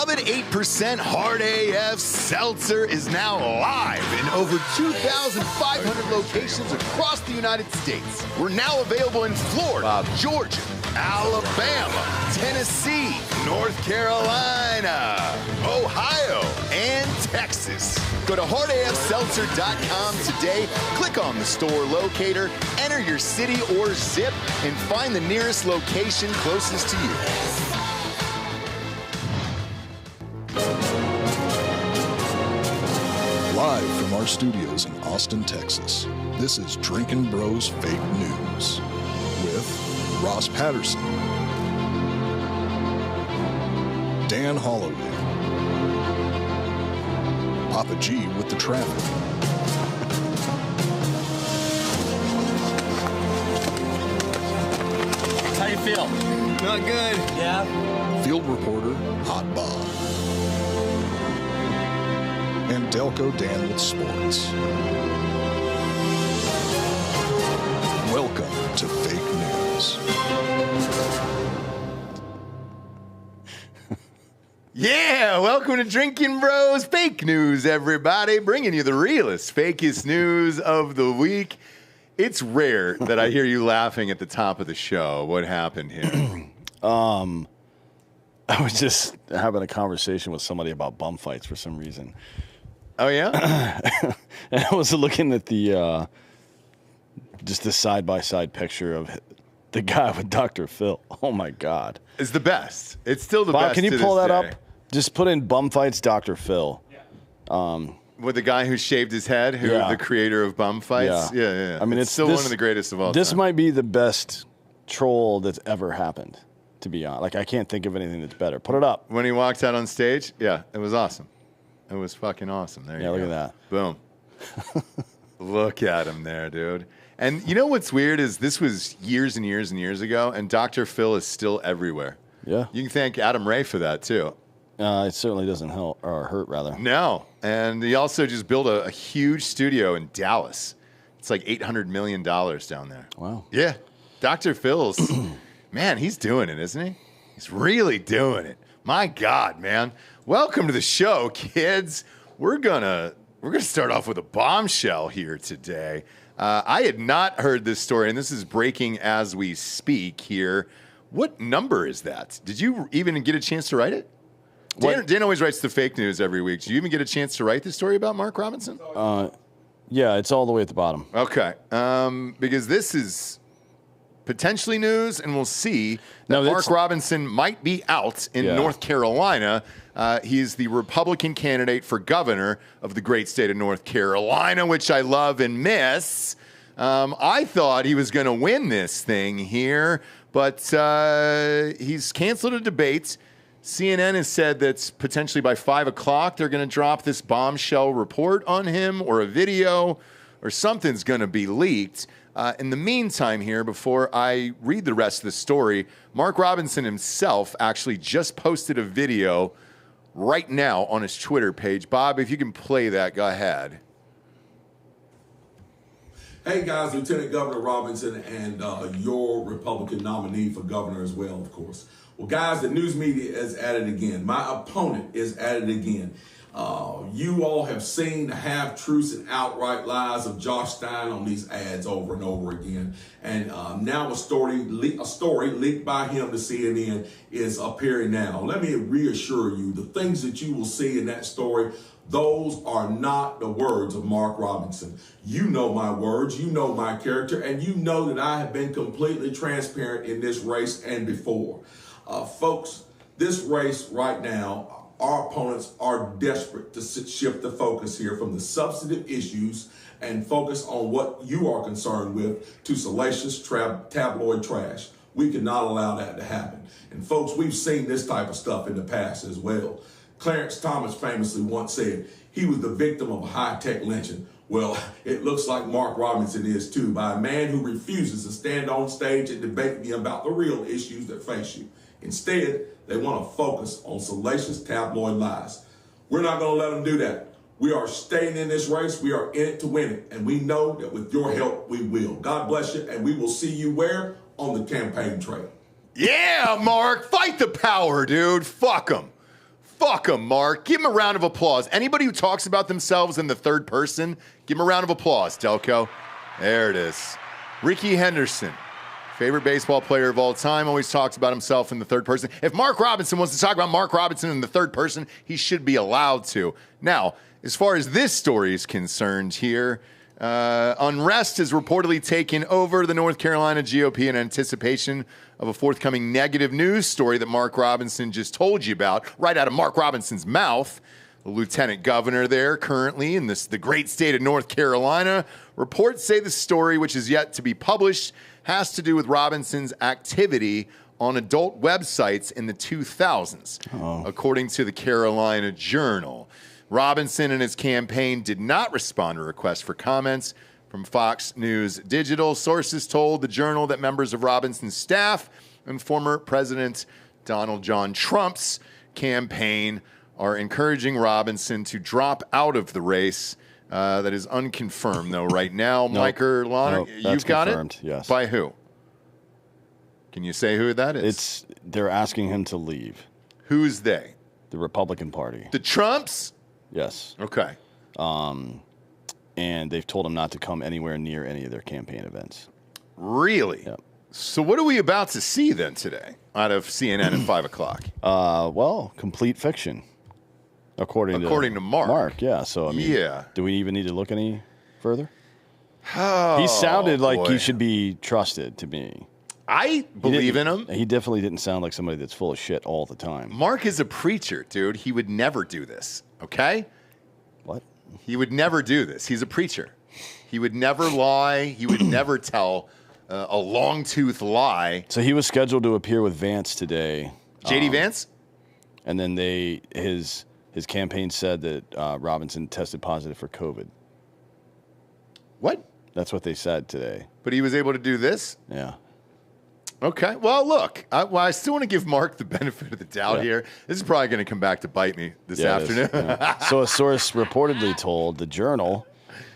beloved 8% Hard AF Seltzer is now live in over 2,500 locations across the United States. We're now available in Florida, Georgia, Alabama, Tennessee, North Carolina, Ohio, and Texas. Go to hardafseltzer.com today, click on the store locator, enter your city or zip, and find the nearest location closest to you. Live from our studios in Austin, Texas, this is Drinkin Bros Fake News with Ross Patterson, Dan Hollaway, Papa G with the traffic, how you feel? Not good. Yeah? field reporter Hot Bob, and Delco Dan with sports. Welcome to Fake News. Yeah, welcome to Drinkin Bros Fake News, everybody. Bringing you the realest, fakest news of the week. It's rare that I hear you laughing at the top of the show. What happened here? I was just having a conversation with somebody about bum fights for some reason. Oh, yeah? And I was looking at the just the side-by-side picture of the guy with Dr. Phil. Oh, my God. It's the best. It's still the Bob, best. can you to pull this that day. up? Just put in bum fights Dr. Phil. With the guy who shaved his head, who Yeah. the creator of bum fights? Yeah. I mean, it's still one of the greatest of all This time. might be the best troll that's ever happened, to be honest. Like, I can't think of anything that's better. Put it up. When he walked out on stage, yeah, it was awesome. It was fucking awesome. There you go. Look at that. Boom. Look at him there, dude. And you know what's weird is this was years and years and years ago, and Dr. Phil is still everywhere. Yeah. You can thank Adam Ray for that, too. It certainly doesn't help, or hurt, rather. No. And he also just built a huge studio in Dallas. It's like $800 million down there. Wow. Yeah. Dr. Phil's, man, he's doing it, isn't he? He's really doing it. My God, man. Welcome to the show, kids. We're gonna start off with a bombshell here today. I had not heard this story, and this is breaking as we speak here. What number is that? Did you even get a chance to write it? Dan always writes the fake news every week. Did you even get a chance to write the story about Mark Robinson? Yeah, it's all the way at the bottom. Okay. Because this is potentially news, and we'll see that Mark Robinson might be out in North Carolina. He's the Republican candidate for governor of the great state of North Carolina, which I love and miss. I thought he was going to win this thing here, but he's canceled a debate. CNN has said that potentially by 5 o'clock they're going to drop this bombshell report on him, or a video, or something's going to be leaked. In the meantime here, before I read the rest of the story, Mark Robinson himself actually just posted a video right now on his Twitter page. Bob, if you can play that, go ahead. Hey guys, Lieutenant Governor Robinson and your Republican nominee for governor as well, of course. Well, guys, the news media is at it again. My opponent is at it again. You all have seen the half-truths and outright lies of Josh Stein on these ads over and over again. And now a story leaked by him to CNN is appearing now. Let me reassure you, the things that you will see in that story, those are not the words of Mark Robinson. You know my words, you know my character, and you know that I have been completely transparent in this race and before. Folks, this race right now, our opponents are desperate to shift the focus here from the substantive issues and focus on what you are concerned with to salacious tabloid trash. We cannot allow that to happen. And folks, we've seen this type of stuff in the past as well. Clarence Thomas famously once said he was the victim of a high-tech lynching. Well, it looks like Mark Robinson is too, by a man who refuses to stand on stage and debate me about the real issues that face you. Instead, they want to focus on salacious tabloid lies. We're not going to let them do that. We are staying in this race. We are in it to win it. And we know that with your help, we will. God bless you. And we will see you where? On the campaign trail. Yeah, Mark. Fight the power, dude. Fuck them. Fuck him, Mark. Give him a round of applause. Anybody who talks about themselves in the third person, give him a round of applause, Delco. There it is. Ricky Henderson, favorite baseball player of all time, always talks about himself in the third person. If Mark Robinson wants to talk about Mark Robinson in the third person, he should be allowed to. Now, as far as this story is concerned here, unrest has reportedly taken over the North Carolina GOP in anticipation of a forthcoming negative news story that Mark Robinson just told you about, right out of Mark Robinson's mouth. The lieutenant governor there currently in the great state of North Carolina. Reports say the story, which is yet to be published, has to do with Robinson's activity on adult websites in the 2000s, according to the Carolina Journal. Robinson and his campaign did not respond to requests for comments from Fox News Digital. Sources told the Journal that members of Robinson's staff and former President Donald John Trump's campaign are encouraging Robinson to drop out of the race. That is unconfirmed, though, right now. Mike or Lana, you've got confirmed, it? Yes. By who? Can you say who that is? They're asking him to leave. Who's they? The Republican Party. The Trumps? Yes. Okay. And they've told him not to come anywhere near any of their campaign events. Really? Yep. So what are we about to see then today out of CNN at 5 o'clock? Well, complete fiction. According to Mark. Mark, yeah. So, I mean, yeah. Do we even need to look any further? Oh, he sounded like boy. he should be trusted to me. I believe in him. He definitely didn't sound like somebody that's full of shit all the time. Mark is a preacher, dude. He would never do this, okay? What? He would never do this. He's a preacher. He would never lie. He would never tell a long-tooth lie. So he was scheduled to appear with Vance today. J.D. Vance? And then his campaign said that Robinson tested positive for COVID. What? That's what they said today. But he was able to do this? Yeah. Okay. Well, look, I still want to give Mark the benefit of the doubt here. This is probably going to come back to bite me this afternoon. So a source reportedly told the Journal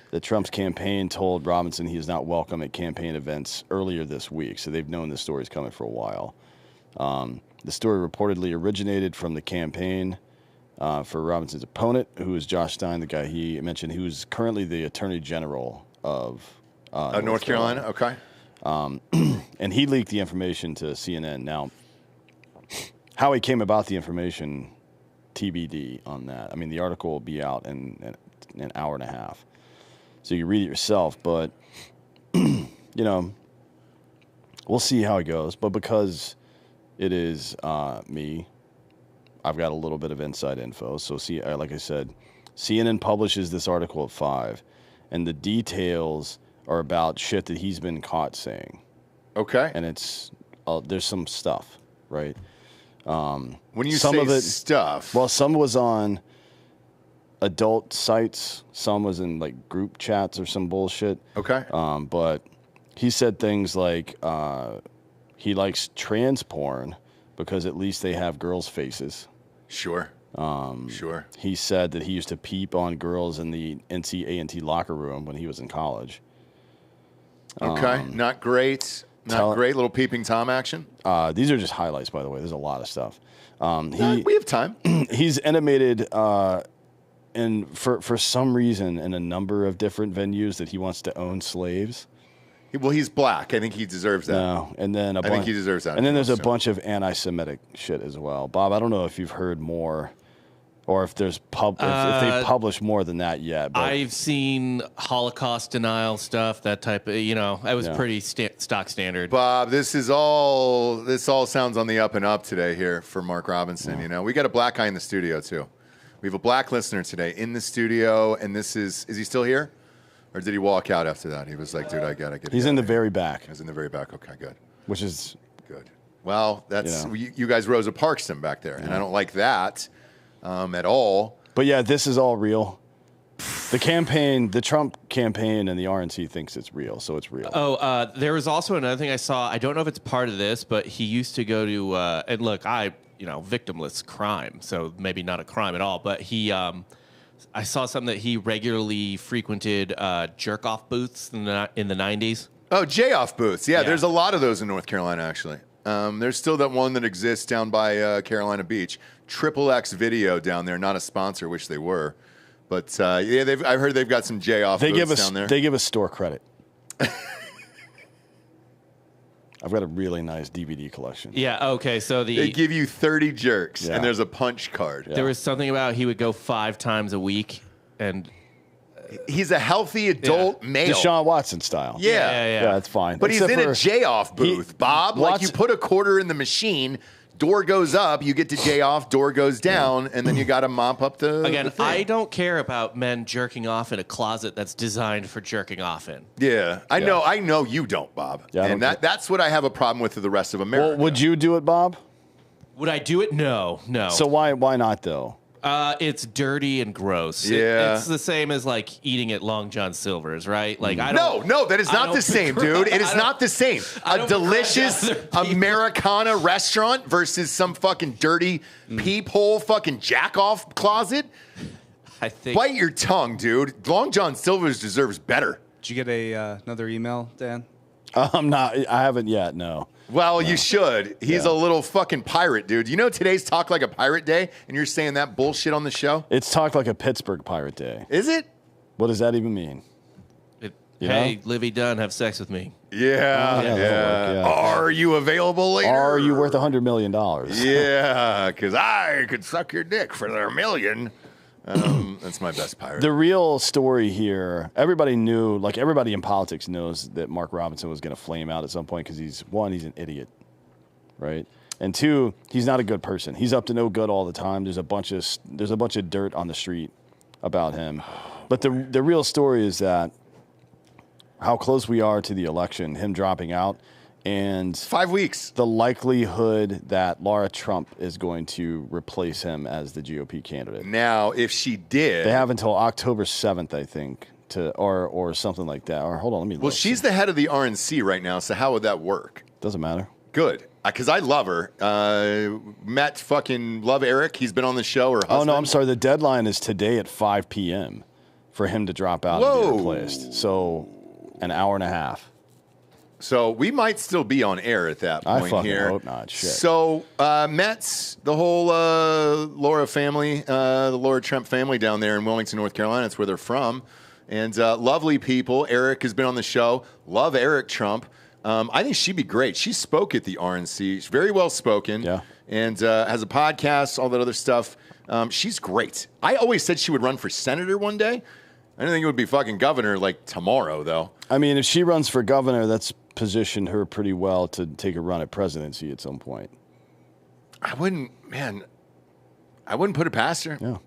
that Trump's campaign told Robinson he is not welcome at campaign events earlier this week. So they've known this story's coming for a while. The story reportedly originated from the campaign for Robinson's opponent, who is Josh Stein, the guy he mentioned, who's currently the Attorney General of North Carolina. Okay. And he leaked the information to CNN. Now, how he came about the information, TBD on that. I mean, the article will be out in an hour and a half. So you read it yourself. But, we'll see how it goes. But because it is me, I've got a little bit of inside info. So, like I said, CNN publishes this article at 5. And the details are about shit that he's been caught saying. Okay. And it's there's some stuff, right? When you some say of it, stuff, well, some was on adult sites, some was in like group chats or some bullshit. Okay. But he said things like he likes trans porn because at least they have girls' faces. Sure. Sure. He said that he used to peep on girls in the NC-A&T locker room when he was in college. Okay. Not great. Not great. Little peeping Tom action. These are just highlights, by the way. There's a lot of stuff. We have time. He's intimated, and for some reason, in a number of different venues, that he wants to own slaves. Well, he's black. I think he deserves that. No, and then I think he deserves that. And then there's a bunch of anti-Semitic shit as well. Bob, I don't know if you've heard more, or if there's if they publish more than that yet. But I've seen Holocaust denial stuff, that type of, I was pretty stock standard. Bob, this all sounds on the up and up today here for Mark Robinson. We got a black guy in the studio too. We have a black listener today in the studio, and is he still here? Or did he walk out after that? He was like, dude, I gotta get. He's in the very back. He's in the very back. Okay, good. Which is good. Well, that's you guys Rosa Parks him back there, and I don't like that at all. But yeah, this is all real. The campaign, the Trump campaign, and the RNC thinks it's real, so it's real. Oh, there was also another thing I saw. I don't know if it's part of this, but he used to go to and look, victimless crime, so maybe not a crime at all. But he, I saw something that he regularly frequented jerk off booths in the 90s. Oh, J-off booths. Yeah, there's a lot of those in North Carolina, actually. There's still that one that exists down by Carolina Beach. XXX Video down there, not a sponsor, wish they were. But yeah, I heard they've got some J-off booths down there. They give us store credit. I've got a really nice DVD collection. Yeah, okay, so they give you 30 jerks, Yeah. and there's a punch card. There was something about he would go 5 times a week, and he's a healthy adult male. Deshaun Watson style. Yeah, that's fine. But he's Except in a J-off booth, Bob. Like you put a quarter in the machine, door goes up, you get to J-off, door goes down, and then you got to mop up the again, the thing. I don't care about men jerking off in a closet that's designed for jerking off in. Yeah, I know you don't, Bob. Yeah, and that's what I have a problem with the rest of America. Well, would you do it, Bob? Would I do it? No. So why not though? It's dirty and gross. Yeah. It's the same as like eating at Long John Silver's, right? Like I don't. No, that is not the same, dude. It is not the same. A delicious Americana restaurant versus some fucking dirty peephole fucking jack-off closet. I think. Bite your tongue, dude. Long John Silver's deserves better. Did you get another email, Dan? I'm not. I haven't yet. No. Well, you should. He's a little fucking pirate, dude. You know today's Talk Like a Pirate Day, and you're saying that bullshit on the show? It's Talk Like a Pittsburgh Pirate Day. Is it? What does that even mean? Hey, Livy Dunn, have sex with me. Yeah. Yeah. Are you available later? Are you worth $100 million? Yeah, because I could suck your dick for their million. That's my best pirate. The real story here, everybody knew, like everybody in politics knows that Mark Robinson was going to flame out at some point because he's an idiot, right? And 2, he's not a good person. He's up to no good all the time. There's a bunch of dirt on the street about him. But the real story is that how close we are to the election, him dropping out, and 5 weeks. The likelihood that Lara Trump is going to replace him as the GOP candidate. Now, if she did, they have until October 7th, I think, or something like that. Or hold on, let me look. Well, she's the head of the RNC right now, so how would that work? Doesn't matter. Good. Because I love her. Love Eric. He's been on the show. Her husband. Oh, no, I'm sorry. The deadline is today at 5 p.m. for him to drop out and be replaced. So an hour and a half. So we might still be on air at that point I fucking here. hope not. Shit. So Mets, the whole Lara family, the Lara Trump family down there in Wilmington, North Carolina, that's where they're from. And lovely people. Eric has been on the show. Love Eric Trump. I think she'd be great. She spoke at the RNC. She's very well spoken. Yeah. And has a podcast, all that other stuff. She's great. I always said she would run for senator one day. I didn't think it would be fucking governor like tomorrow, though. I mean, if she runs for governor, that's positioned her pretty well to take a run at presidency at some point. I wouldn't put it past her.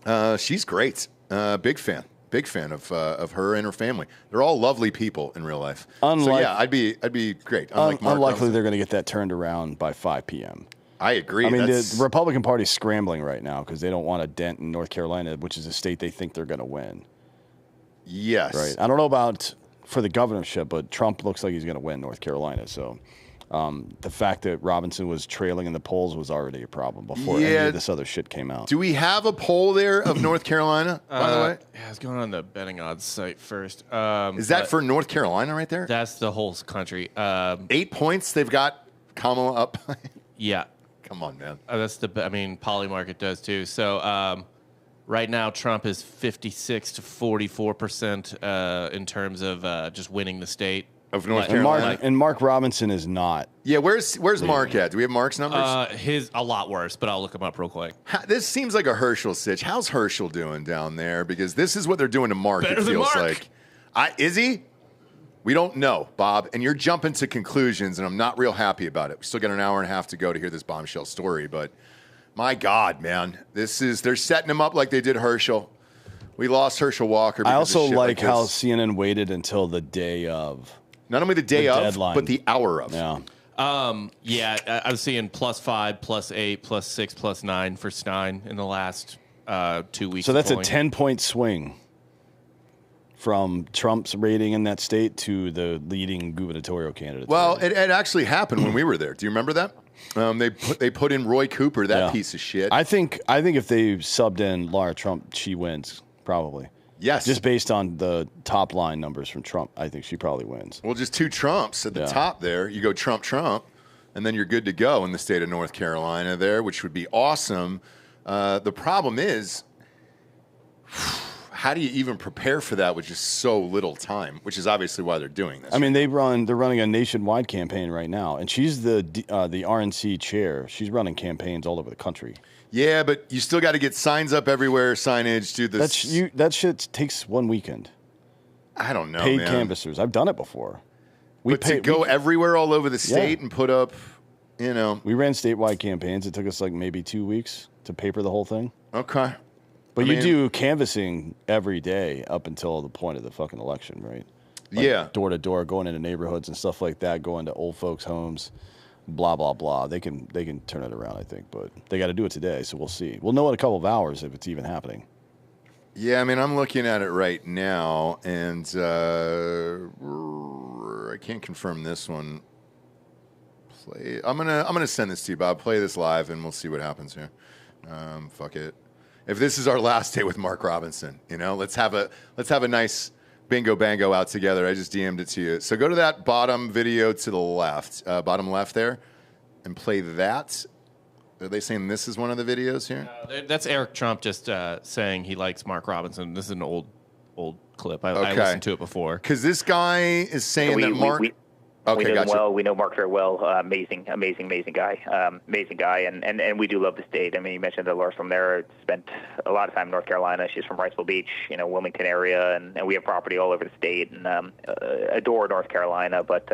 Yeah. She's great. Big fan of her and her family. They're all lovely people in real life. So yeah, I'd be great. Unlikely they're going to get that turned around by 5 p.m. I agree. I mean, the Republican Party's scrambling right now because they don't want a dent in North Carolina, which is a state they think they're going to win. Yes. Right. I don't know about for the governorship, but Trump looks like he's going to win North Carolina. So the fact that Robinson was trailing in the polls was already a problem before any of this other shit came out. Do we have a poll there of North Carolina, by the way? Yeah, I was going on the betting odds site first. Is that for North Carolina right there? That's the whole country. 8 points. They've got Kamala up. Yeah. Come on, man. Polymarket does too. So right now, Trump is 56 to 44% in terms of just winning the state of North Carolina. And Mark Robinson is not. Yeah, where's Mark at? Do we have Mark's numbers? His a lot worse, but I'll look him up real quick. This seems like a Herschel sitch. How's Herschel doing down there? Because this is what they're doing to Mark. Better it feels than Mark. like. Is he? We don't know, Bob, and you're jumping to conclusions, and I'm not real happy about it. We still got an hour and a half to go to hear this bombshell story, but my God, man, they're setting him up like they did Herschel. We lost Herschel Walker. I also like how CNN waited until the day of. Not only the day of, deadline. but the hour of. Yeah. I was seeing +5, +8, +6, +9 for Stein in the last 2 weeks. So that's a 10-point swing from Trump's rating in that state to the leading gubernatorial candidate. Well, it actually happened when we were there. Do you remember that? They put in Roy Cooper, that piece of shit. I think if they subbed in Lara Trump, she wins probably. Yes. Just based on the top line numbers from Trump, I think she probably wins. Well, just two Trumps at the top there. You go Trump, and then you're good to go in the state of North Carolina there, which would be awesome. The problem is, how do you even prepare for that with just so little time, which is obviously why they're doing this. I mean, they're running a nationwide campaign right now, and she's the RNC chair. She's running campaigns all over the country. Yeah, but you still got to get signs up everywhere, signage, do this. That shit takes one weekend. I don't know, Paid man. canvassers. I've done it before. To go everywhere all over the state and put up, you know. We ran statewide campaigns. It took us like maybe 2 weeks to paper the whole thing. Okay. But you do canvassing every day up until the point of the fucking election, right? Like door to door, going into neighborhoods and stuff like that, going to old folks' homes, blah, blah, blah. They can turn it around, I think, but they got to do it today, so we'll see. We'll know in a couple of hours if it's even happening. Yeah, I mean, I'm looking at it right now, and I can't confirm this one. I'm gonna send this to you, Bob. Play this live, and we'll see what happens here. Fuck it. If this is our last day with Mark Robinson, you know, let's have a nice bingo bango out together. I just DM'd it to you. So go to that bottom video to the left, bottom left there, and play that. Are they saying this is one of the videos here? That's Eric Trump just saying he likes Mark Robinson. This is an old clip. I listened to it before. Because this guy is saying that Mark... We know him well. We know Mark very well. Amazing guy. Amazing guy. And we do love the state. I mean, you mentioned that Laura's from there. Spent a lot of time in North Carolina. She's from Riceville Beach, Wilmington area, and we have property all over the state. And adore North Carolina. But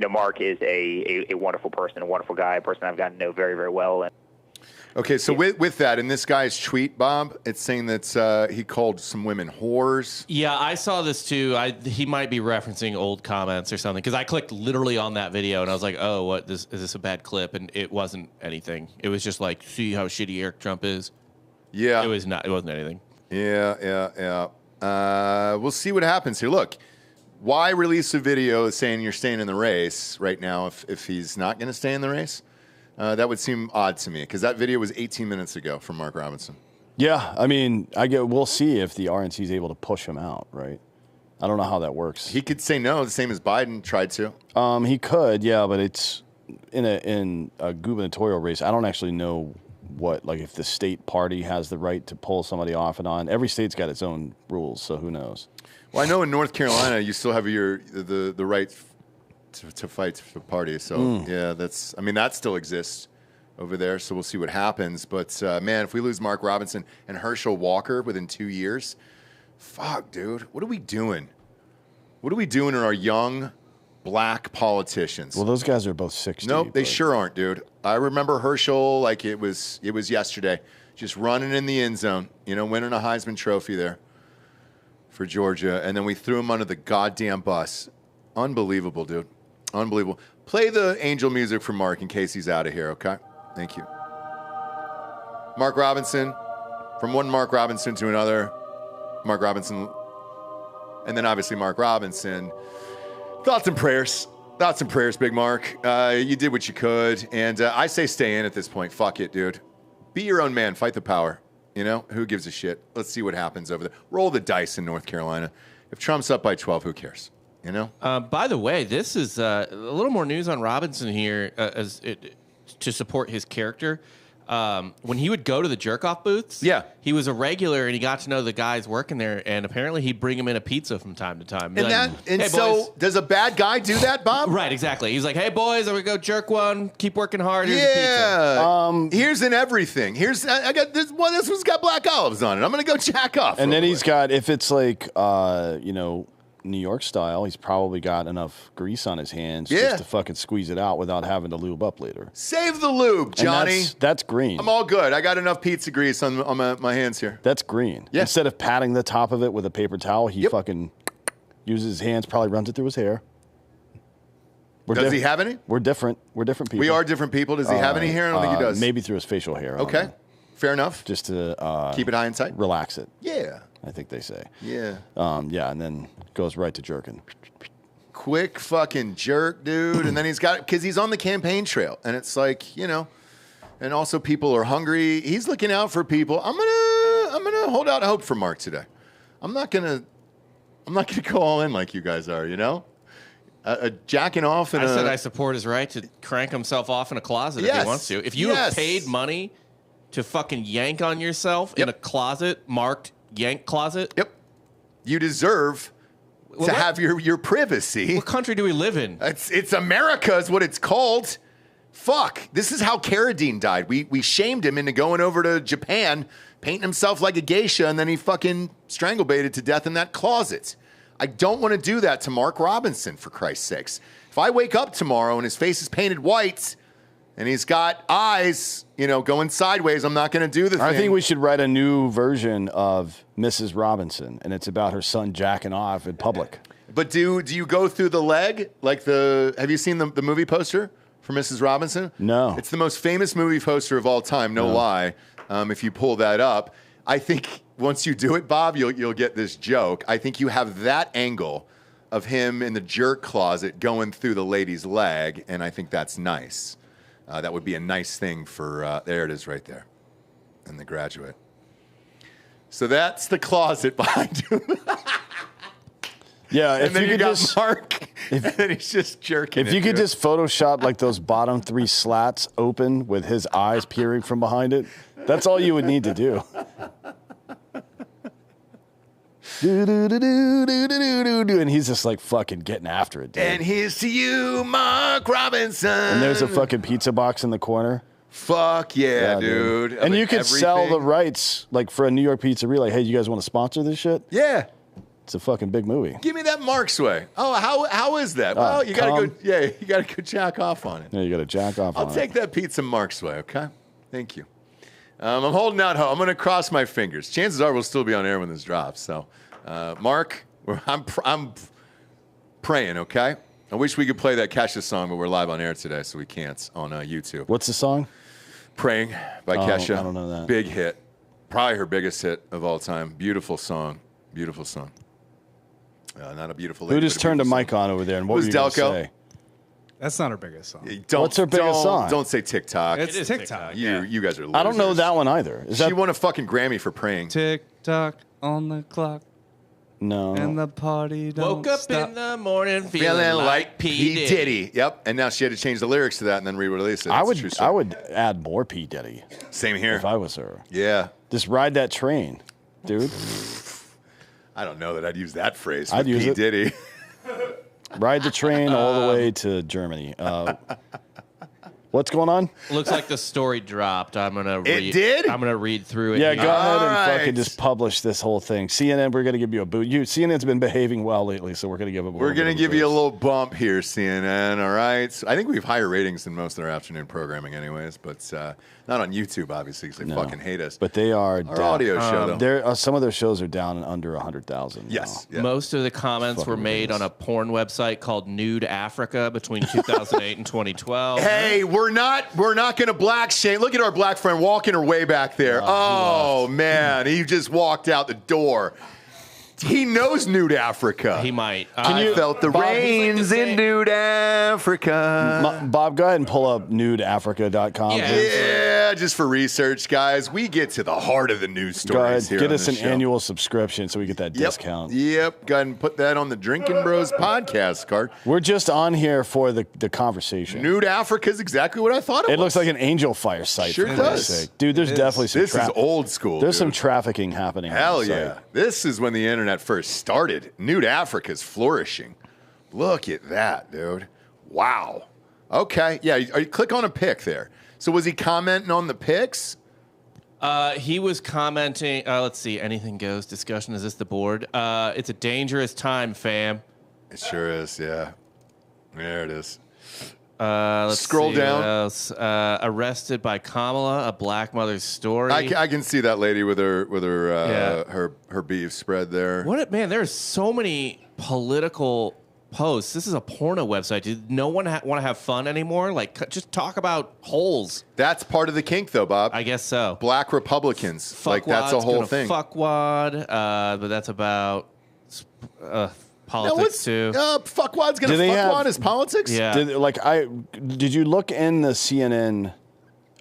Mark is a wonderful person, a wonderful guy, a person I've gotten to know very, very well. Okay, so with that, in this guy's tweet, Bob, it's saying that he called some women whores. Yeah, I saw this too. He might be referencing old comments or something, because I clicked literally on that video and I was like, oh, is this a bad clip? And it wasn't anything. It was just like, see how shitty Eric Trump is? Yeah. It wasn't anything. Yeah. We'll see what happens here. Look, why release a video saying you're staying in the race right now if he's not going to stay in the race? That would seem odd to me, because that video was 18 minutes ago from Mark Robinson. Yeah, I mean, we'll see if the RNC is able to push him out, right? I don't know how that works. He could say no, the same as Biden tried to. He could, yeah, but it's in a gubernatorial race. I don't actually know if the state party has the right to pull somebody off and on. Every state's got its own rules, so who knows? Well, I know in North Carolina you still have the right to fight for the party. So, yeah, that still exists over there. So we'll see what happens. But, man, if we lose Mark Robinson and Herschel Walker within 2 years, fuck, dude, what are we doing? What are we doing to our young black politicians? Well, those guys are both 60. Nope, they sure aren't, dude. I remember Herschel like it was yesterday, just running in the end zone, winning a Heisman Trophy there for Georgia. And then we threw him under the goddamn bus. Unbelievable, dude. Unbelievable. Play the angel music for Mark in case he's out of here, okay? Thank you. Mark Robinson, from one Mark Robinson to another. Mark Robinson, and then obviously Mark Robinson. Thoughts and prayers. Thoughts and prayers, Big Mark. You did what you could, and I say stay in at this point. Fuck it, dude. Be your own man. Fight the power. Who gives a shit? Let's see what happens over there. Roll the dice in North Carolina. If Trump's up by 12, who cares? By the way, this is a little more news on Robinson here to support his character. When he would go to the jerk-off booths, he was a regular, and he got to know the guys working there, and apparently he'd bring him in a pizza from time to time. Does a bad guy do that, Bob? Right, exactly. He's like, hey, boys, I'm going to go jerk one. Keep working hard. Here's a pizza. Here's an everything. I got this one. This one's got black olives on it. I'm going to go jack off. And then he's got, if it's like, New York style, he's probably got enough grease on his hands just to fucking squeeze it out without having to lube up later. Save the lube, Johnny. And that's green. I'm all good. I got enough pizza grease on my hands here. That's green. Yeah. Instead of patting the top of it with a paper towel, he fucking uses his hands, probably runs it through his hair. Does he have any? We're different. We're different people. We are different people. Does he have any hair? I don't think he does. Maybe through his facial hair. Okay. Fair enough. Just to keep it high and tight. Relax it. Yeah. I think they say. Yeah. And then goes right to jerking. Quick fucking jerk, dude. And then because he's on the campaign trail. And it's like, and also people are hungry. He's looking out for people. I'm gonna hold out hope for Mark today. I'm not gonna go all in like you guys are, jacking off. I said I support his right to crank himself off in a closet if he wants to. If you have paid money to fucking yank on yourself in a closet marked yank closet. Yep. You deserve to have your privacy. What country do we live in? It's America is what it's called. Fuck. This is how Carradine died. We shamed him into going over to Japan, painting himself like a geisha, and then he fucking strangle-baited to death in that closet. I don't want to do that to Mark Robinson, for Christ's sakes. If I wake up tomorrow and his face is painted white and he's got eyes, going sideways, I'm not going to do the thing. I think we should write a new version of Mrs. Robinson, and it's about her son jacking off in public. But do you go through the leg? Have you seen the movie poster for Mrs. Robinson? No. It's the most famous movie poster of all time, no lie. If you pull that up, I think once you do it, Bob, you'll get this joke. I think you have that angle of him in the jerk closet going through the lady's leg, and I think that's nice. That would be a nice thing for, there it is right there, in The Graduate. So that's the closet behind you. Yeah, and then you got Mark, and then he's just jerking. If you could just Photoshop like those bottom 3 slats open with his eyes peering from behind it, that's all you would need to do. And he's just like fucking getting after it, dude. And here's to you, Mark Robinson. And there's a fucking pizza box in the corner. Fuck yeah, dude. And you could sell the rights like for a New York pizzeria. Like, hey, you guys want to sponsor this shit? Yeah. It's a fucking big movie. Give me that Mark's way. Oh, how is that? Well, you gotta go. Yeah, you gotta go jack off on it. Yeah, you gotta jack off on it. I'll take that pizza Mark's way. Okay, thank you. I'm holding out hope. I'm gonna cross my fingers. Chances are we'll still be on air when this drops. So, Mark, I'm praying. Okay. I wish we could play that Kesha song, but we're live on air today, so we can't on YouTube. What's the song? Praying by Kesha. I don't know that. Big hit. Probably her biggest hit of all time. Beautiful song. Beautiful song. Not a beautiful lady. Who just turned a mic on over there? And what Who's were you going to Delco? say? That's not her biggest song. What's her biggest song? Don't say TikTok. It's TikTok. You guys are losers. I don't know that one either. She won a fucking Grammy for Praying. TikTok on the clock. No. And the party don't Woke up stop. in the morning feeling like P. Diddy. Yep. And now she had to change the lyrics to that and then re-release it. That's I would add more P. Diddy. Same here. If I was her. Yeah. Just ride that train, dude. I don't know that I'd use that phrase for I'd use P. it. Diddy. Ride the train all the way to Germany. What's going on? Looks like the story dropped. I'm gonna read. It did? I'm gonna read through it. Yeah, here. go ahead and right. fucking just publish this whole thing. CNN, we're going to give you a boot. CNN's been behaving well lately, so we're going to give it. We're going to give you a little bump here, CNN. All right. So I think we have higher ratings than most of our afternoon programming, anyways, but not on YouTube, obviously, because they fucking hate us. But they are our audio show, though. Some of their shows are down under 100,000. Yes. Yeah. Most of the comments were made on a porn website called Nude Africa between 2008 and 2012. Hey, we're not going to black shame. Look at our black friend walking her way back there. Oh man, he just walked out the door. He knows Nude Africa. He might. I felt the rains in Nude Africa. Bob, go ahead and pull up nudeafrica.com. Yeah, just for research, guys. We get to the heart of the news stories Go ahead, here. get on us this an show. annual subscription so we get that discount. Yep. Go ahead and put that on the Drinkin Bros podcast card. We're just on here for the conversation. Nude Africa is exactly what I thought it was. It looks like an Angel Fire site. Sure for does. Christ's sake. Dude, there's definitely some This is old school. There's dude. some trafficking happening. Hell on the yeah. site. This is when the internet first started. Nude Africa's flourishing. Look at that, dude. Wow. Okay. Yeah, you click on a pic there. So was he commenting on the pics? He was commenting. Let's see. Anything goes discussion. Is this the board? It's a dangerous time, fam. It sure is, yeah. There it is. Let's Scroll see down. What else. Arrested by Kamala, a black mother's story. I can see that lady with her beef spread there. Man, there's so many political posts. This is a porno website. Did no one want to have fun anymore? Like, just talk about holes. That's part of the kink, though, Bob. I guess so. Black Republicans. Like, that's a whole thing. Fuckwad, but that's about politics too. Fuckwad's going to fuckwad his politics? Yeah. Did you look in the CNN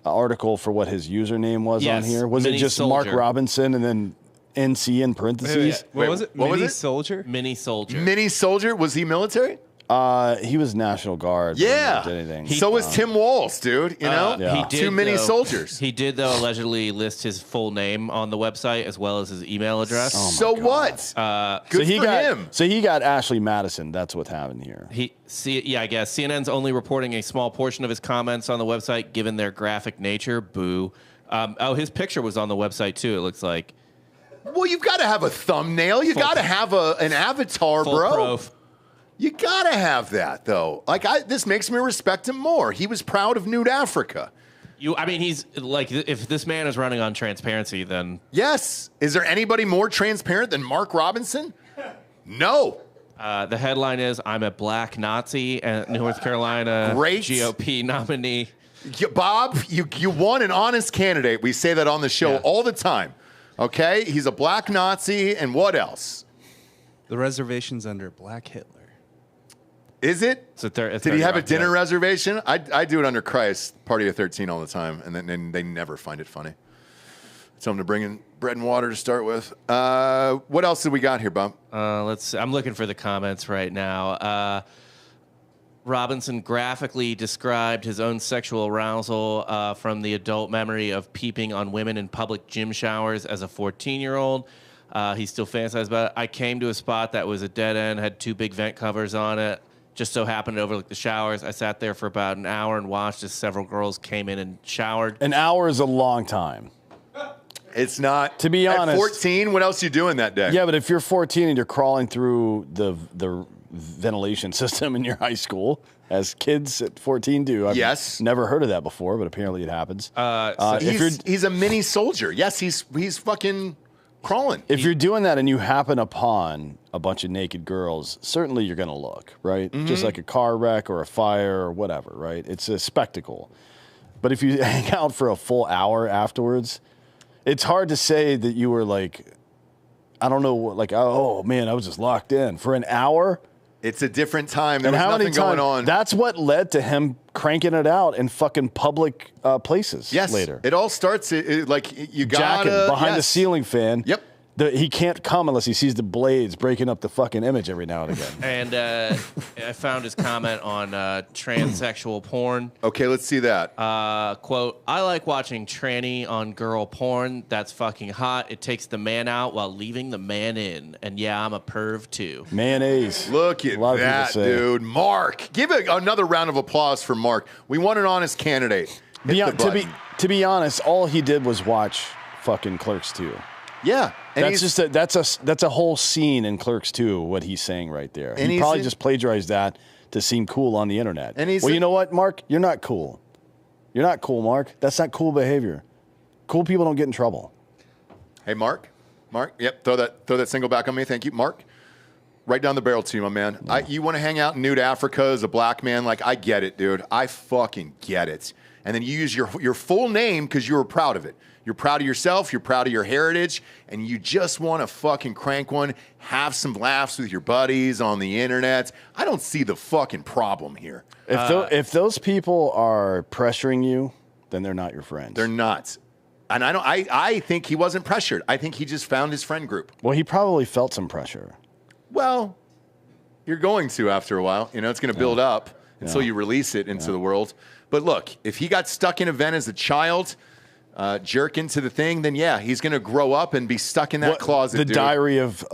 article for what his username was on here? Was it just Soldier. Mark Robinson and then NC in parentheses? What was it? What was Mini it? Soldier? Mini Soldier. Mini Soldier? Was he military? He was National Guard. But he never did anything. So was Tim Walz, dude. You know, He did, too many soldiers. He did, though, allegedly list his full name on the website as well as his email address. So what? Good for him. So he got Ashley Madison. That's what's happened here. I guess CNN's only reporting a small portion of his comments on the website, given their graphic nature. Boo. His picture was on the website too. It looks like. Well, you've got to have a thumbnail. You got to have an avatar, full bro. Prof. You got to have that, though. Like, this makes me respect him more. He was proud of Nude Africa. He's like, if this man is running on transparency, then yes. Is there anybody more transparent than Mark Robinson? No. The headline is, "I'm a black Nazi and North Carolina Great. GOP nominee." Bob, you won an honest candidate. We say that on the show all the time. Okay? He's a black Nazi, and what else? The reservation's under Black Hitler. Is it? Did he have a dinner reservation? I do it under Christ, Party of 13 all the time, and then they never find it funny. Tell them to bring in bread and water to start with. What else did we got here, Bob? Let's see. I'm looking for the comments right now. Robinson graphically described his own sexual arousal from the adult memory of peeping on women in public gym showers as a 14-year-old. He still fantasized about it. "I came to a spot that was a dead end, had 2 big vent covers on it. Just so happened to overlook the showers. I sat there for about an hour and watched as several girls came in and showered." An hour is a long time. It's not. To be honest. At 14, what else are you doing that day? Yeah, but if you're 14 and you're crawling through the ventilation system in your high school, as kids at 14 do. I've never heard of that before, but apparently it happens. He's a mini soldier. Yes, he's fucking crawling. If you're doing that and you happen upon a bunch of naked girls, certainly you're going to look, right? Mm-hmm. Just like a car wreck or a fire or whatever, right? It's a spectacle. But if you hang out for a full hour afterwards, it's hard to say that you were like, I don't know, like, oh man, I was just locked in for an hour. It's a different time. There was nothing going on. That's what led to him cranking it out in fucking public places later. It all starts like you got behind the ceiling fan. Yep. He can't come unless he sees the blades breaking up the fucking image every now and again. And I found his comment on transsexual porn. Okay, let's see that. Quote, "I like watching tranny on girl porn. That's fucking hot. It takes the man out while leaving the man in. And yeah, I'm a perv too." Mayonnaise. Look at that, dude. Mark. Give another round of applause for Mark. We want an honest candidate. To be honest, all he did was watch fucking Clerks 2. Yeah. And that's a whole scene in Clerks 2, what he's saying right there. And he probably just plagiarized that to seem cool on the internet. And you know what, Mark? You're not cool. You're not cool, Mark. That's not cool behavior. Cool people don't get in trouble. Hey, Mark. Yep, throw that single back on me. Thank you, Mark. Right down the barrel to you, my man. Yeah. You want to hang out in nude Africa as a black man? Like, I get it, dude. I fucking get it. And then you use your full name because you were proud of it. You're proud of yourself, you're proud of your heritage, and you just want to fucking crank one, have some laughs with your buddies on the internet. I don't see the fucking problem here. If those people are pressuring you, then they're not your friends. They're not. And I think he wasn't pressured. I think he just found his friend group. Well, he probably felt some pressure. Well, you're going to after a while. You know, it's going to build up until you release it into the world. But look, if he got stuck in a vent as a child, jerk into the thing, then he's going to grow up and be stuck in that closet. The diary of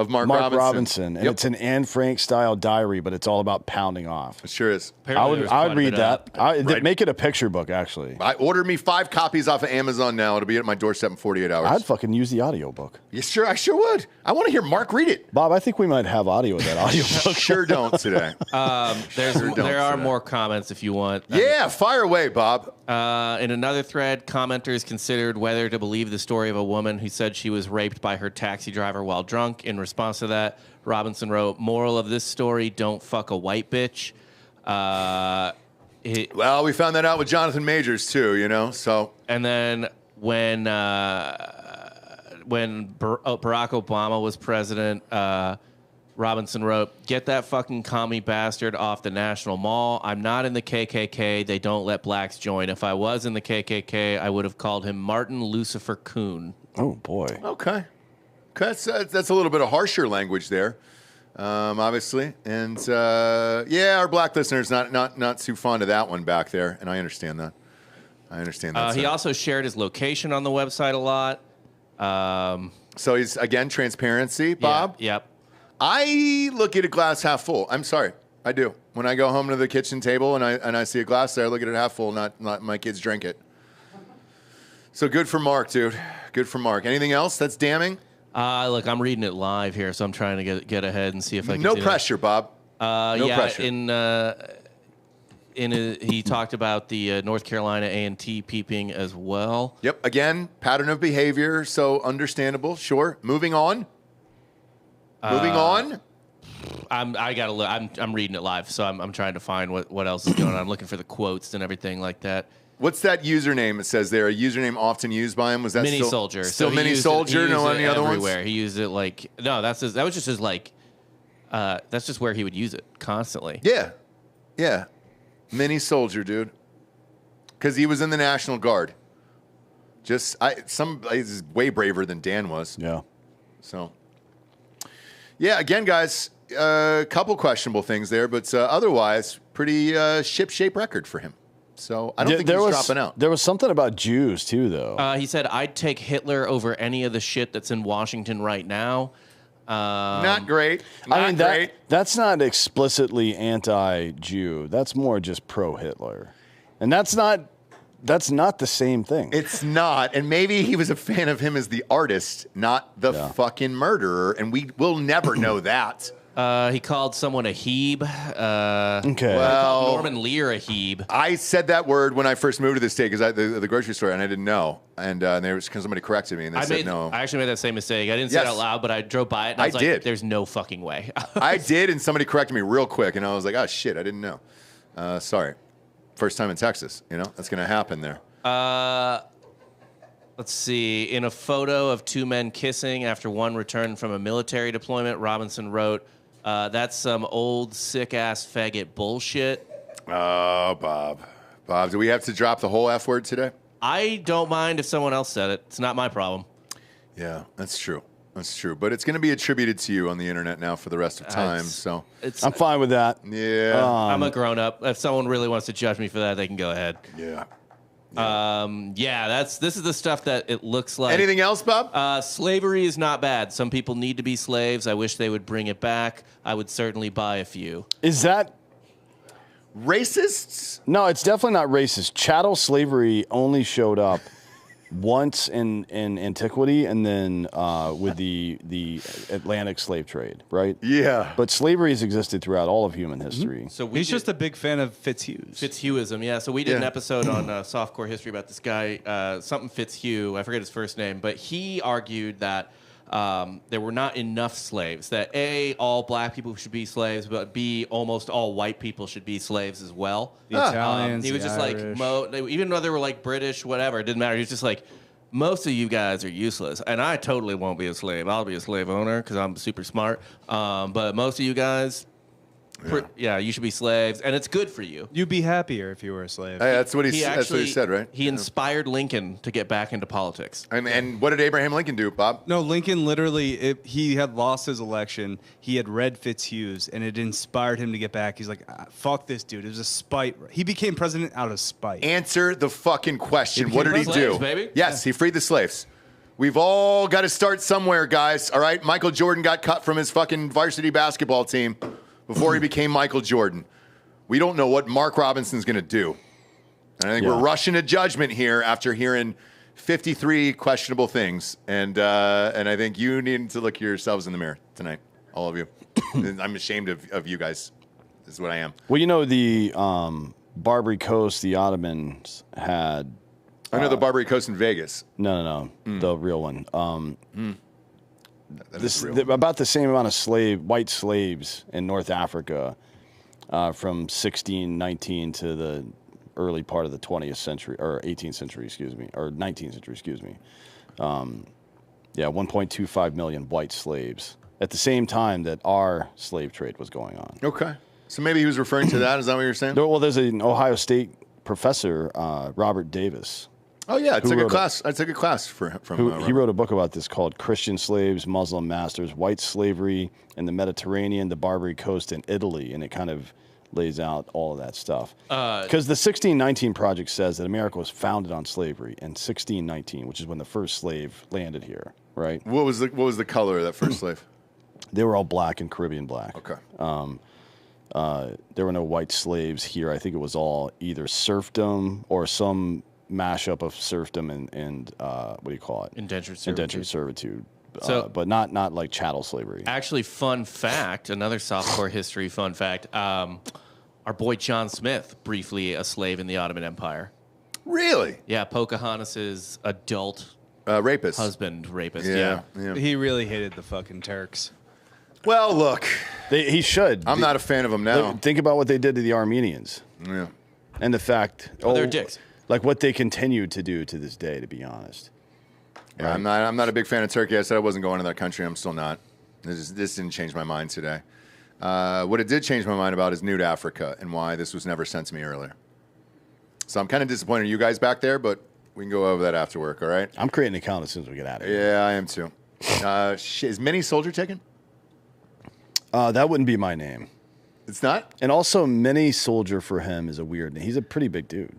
Mark Robinson. And yep. It's an Anne Frank style diary, but it's all about pounding off. It sure is. I would read that. Make it a picture book, actually. I ordered me 5 copies off of Amazon now. It'll be at my doorstep in 48 hours. I'd fucking use the audio book. Yeah, sure, I sure would. I want to hear Mark read it. Bob, I think we might have audio of that audio book. Sure don't today. There are more comments if you want. Yeah, fire away, Bob. In another thread, commenters considered whether to believe the story of a woman who said she was raped by her taxi driver while drunk. In response to that, Robinson wrote, "Moral of this story, don't fuck a white bitch." Well, we found that out with Jonathan Majors too, you know. So, and then when Barack Obama was president, Robinson wrote, "Get that fucking commie bastard off the National Mall. I'm not in the KKK. They don't let blacks join. If I was in the KKK, I would have called him Martin Lucifer Coon." Oh boy. Okay. That's a little bit of harsher language there. obviously. And our black listeners not too fond of that one back there, and I understand that. He also shared his location on the website a lot. So he's, again, transparency, Bob. Yeah, yep. I look at a glass half full. I'm sorry. I do. When I go home to the kitchen table and I see a glass there, I look at it half full, not my kids drink it. So good for Mark, dude. Good for Mark. Anything else that's damning? Look, I'm reading it live here, so I'm trying to get ahead and see if I can. No pressure, Bob. No pressure. He talked about the North Carolina A&T peeping as well. Yep. Again, pattern of behavior, so understandable. Sure. Moving on. I'm reading it live, so I'm trying to find what else is going on. I'm looking for the quotes and everything like that. What's that username? It says there a username often used by him. Was that Mini Soldier? Still Mini Soldier? No, any other ones? Everywhere. He used it like that was just his like. That's just where he would use it constantly. Yeah. Mini Soldier, dude. Because he was in the National Guard. He's way braver than Dan was. Yeah. So. Yeah. Again, guys, a couple questionable things there, but otherwise, pretty ship-shape record for him. So I don't think he's dropping out. There was something about Jews, too, though. He said, I'd take Hitler over any of the shit that's in Washington right now. Not great. That's not explicitly anti-Jew. That's more just pro-Hitler. And that's not the same thing. It's not. And maybe he was a fan of him as the artist, not the fucking murderer. And we will never know that. He called someone a Hebe. Okay. Well, Norman Lear a Hebe. I said that word when I first moved to the state because the grocery store, and I didn't know. And there was because somebody corrected me, and they said no. I actually made that same mistake. I didn't say it out loud, but I drove by it, and I was like, there's no fucking way. I did, and somebody corrected me real quick, and I was like, oh, shit, I didn't know. Sorry. First time in Texas, that's going to happen there. Let's see. In a photo of two men kissing after one returned from a military deployment, Robinson wrote, that's some old sick-ass faggot bullshit. Oh, Bob. Bob, do we have to drop the whole F word today? I don't mind if someone else said it. It's not my problem. Yeah, that's true. That's true. But it's going to be attributed to you on the internet now for the rest of time. I'm fine with that. Yeah. I'm a grown-up. If someone really wants to judge me for that, they can go ahead. Yeah. This is the stuff that it looks like. Anything else, Bob? Slavery is not bad. Some people need to be slaves. I wish they would bring it back. I would certainly buy a few. Is that racists? No, it's definitely not racist. Chattel slavery only showed up once in antiquity, and then with the Atlantic slave trade, right? Yeah. But slavery has existed throughout all of human history. So he's just a big fan of Fitzhugh's. Fitzhughism, yeah. So we did an episode on softcore history about this guy, something Fitzhugh. I forget his first name, but he argued that there were not enough slaves. That A, all black people should be slaves, but B, almost all white people should be slaves as well. The Italians, he was the just Irish. like, even though they were like British, whatever, it didn't matter. He was just like, most of you guys are useless, and I totally won't be a slave. I'll be a slave owner because I'm super smart. But most of you guys, you should be slaves, and it's good for you. You'd be happier if you were a slave. Hey, that's what he said, right? He inspired Lincoln to get back into politics. And what did Abraham Lincoln do, Bob? No, Lincoln literally, he had lost his election. He had read Fitzhugh's, and it inspired him to get back. He's like, fuck this dude. It was a spite. He became president out of spite. Answer the fucking question. What did he slaves, do? Baby? Yes, he freed the slaves. We've all got to start somewhere, guys. All right? Michael Jordan got cut from his fucking varsity basketball team before he became Michael Jordan. We don't know what Mark Robinson's going to do. And I think we're rushing to judgment here after hearing 53 questionable things. And I think you need to look at yourselves in the mirror tonight, all of you. I'm ashamed of you guys. This is what I am. Well, the Barbary Coast, the Ottomans had... I know the Barbary Coast in Vegas. No. The real one. Real. About the same amount of white slaves in North Africa from 1619 to the early part of the 20th century, or 18th century, or 19th century, 1.25 million white slaves at the same time that our slave trade was going on. Okay. So maybe he was referring to that. Is that what you're saying? Well, there's an Ohio State professor, Robert Davis. Oh yeah, I took a class. I took a class from. He wrote a book about this called "Christian Slaves, Muslim Masters, White Slavery in the Mediterranean, the Barbary Coast, and Italy," and it kind of lays out all of that stuff. Because the 1619 Project says that America was founded on slavery in 1619, which is when the first slave landed here. Right. What was the color of that first slave? They were all black and Caribbean black. Okay. There were no white slaves here. I think it was all either serfdom or some mashup of serfdom and what do you call it? Indentured servitude. Indentured servitude. So, but not like chattel slavery. Actually, fun fact, another softcore history fun fact. Our boy John Smith, briefly a slave in the Ottoman Empire. Really? Yeah, Pocahontas's adult rapist. Husband rapist. Yeah. He really hated the fucking Turks. Well, look. He should. I'm not a fan of them now. Think about what they did to the Armenians. Yeah. And the fact. They're dicks. Like what they continue to do to this day, to be honest. Yeah, right? I'm not a big fan of Turkey. I said I wasn't going to that country. I'm still not. This didn't change my mind today. What it did change my mind about is Nude Africa and why this was never sent to me earlier. So I'm kind of disappointed in you guys back there, but we can go over that after work, all right? I'm creating an account as soon as we get out of here. Yeah, I am too. Is Mini Soldier taken? That wouldn't be my name. It's not? And also, Mini Soldier for him is a weird name. He's a pretty big dude.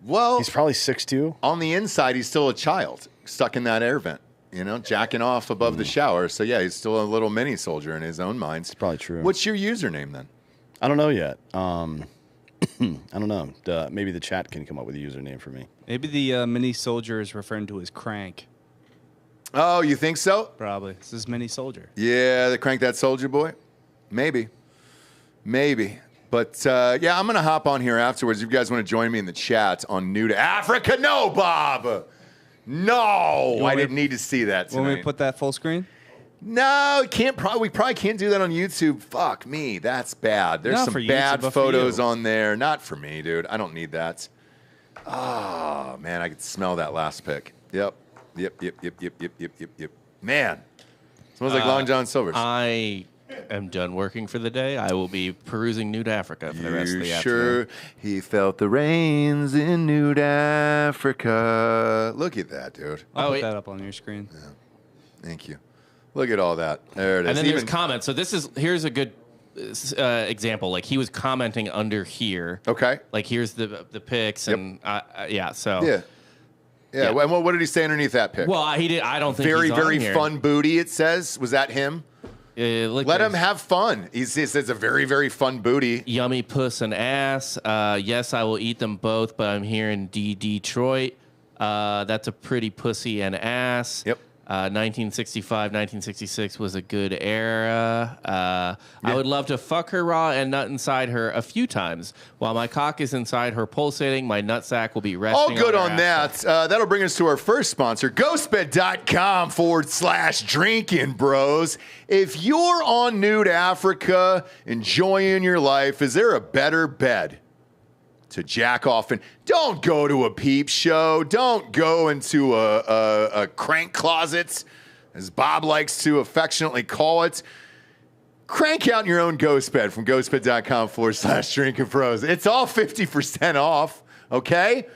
Well, he's probably 6'2". On the inside, he's still a child stuck in that air vent, jacking off above the shower. So, yeah, he's still a little mini soldier in his own mind. It's probably true. What's your username then? I don't know yet. I don't know. Maybe the chat can come up with a username for me. Maybe the mini soldier is referring to as Crank. Oh, you think so? Probably. This is Mini Soldier. Yeah, they crank that soldier boy? Maybe. But, yeah, I'm going to hop on here afterwards. If you guys want to join me in the chat on Nude Africa. No, Bob! No! I didn't need to see that tonight. Want me to put that full screen? No, we probably can't do that on YouTube. Fuck me, that's bad. There's some bad photos on there. Not for me, dude. I don't need that. Oh, man, I could smell that last pic. Yep. Man, smells like Long John Silver's. I am done working for the day. I will be perusing Nude Africa for the rest of the afternoon. He felt the rains in Nude Africa. Look at that, dude. I'll put that up on your screen. Yeah. Thank you. Look at all that. There it is. And then there's comments. So here's a good example. Like he was commenting under here. Okay. Like here's the pics and yeah. So yeah. Yeah. Well, what did he say underneath that pic? Well, he did. I don't think very, he's on very here. fun booty. It says. Was that him? Let him have fun. He says a very, very fun booty. Yummy puss and ass. Yes, I will eat them both, but I'm here in Detroit. That's a pretty pussy and ass. Yep. 1965, 1966 was a good era. I would love to fuck her raw and nut inside her a few times. While my cock is inside her pulsating, my nutsack will be resting. All good on that. That'll bring us to our first sponsor, ghostbed.com/Drinkin Bros. If you're on Nude Africa, enjoying your life, is there a better bed to jack off in? Don't go to a peep show. Don't go into a crank closet, as Bob likes to affectionately call it. Crank out your own ghost bed from ghostbed.com/Drinkin Bros. It's all 50% off, okay?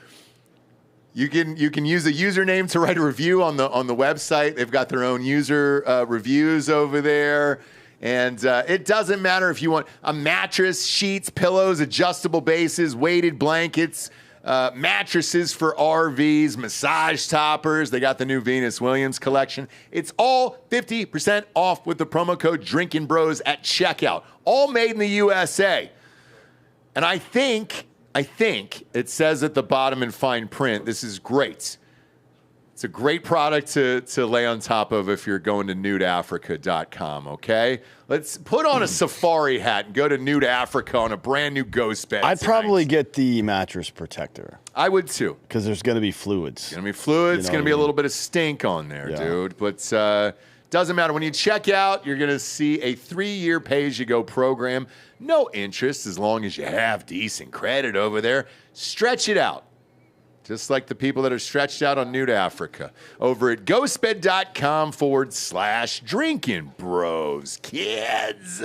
You can use a username to write a review on the website. They've got their own user reviews over there. And it doesn't matter if you want a mattress, sheets, pillows, adjustable bases, weighted blankets, mattresses for RVs, massage toppers. They got the new Venus Williams collection. It's all 50% off with the promo code Drinkin Bros at checkout. All made in the USA. And I think it says at the bottom in fine print, this is great. It's a great product to lay on top of if you're going to nudeafrica.com, okay? Let's put on a safari hat and go to Nude Africa on a brand new ghost bed. I'd probably get the mattress protector. I would too. Because there's going to be fluids. It's going to be fluids. It's going to be a little bit of stink on there, dude. But doesn't matter. When you check out, you're going to see a 3-year pay-as-you-go program. No interest as long as you have decent credit over there. Stretch it out. Just like the people that are stretched out on Nude Africa. Over at ghostbed.com/Drinkin Bros. Kids.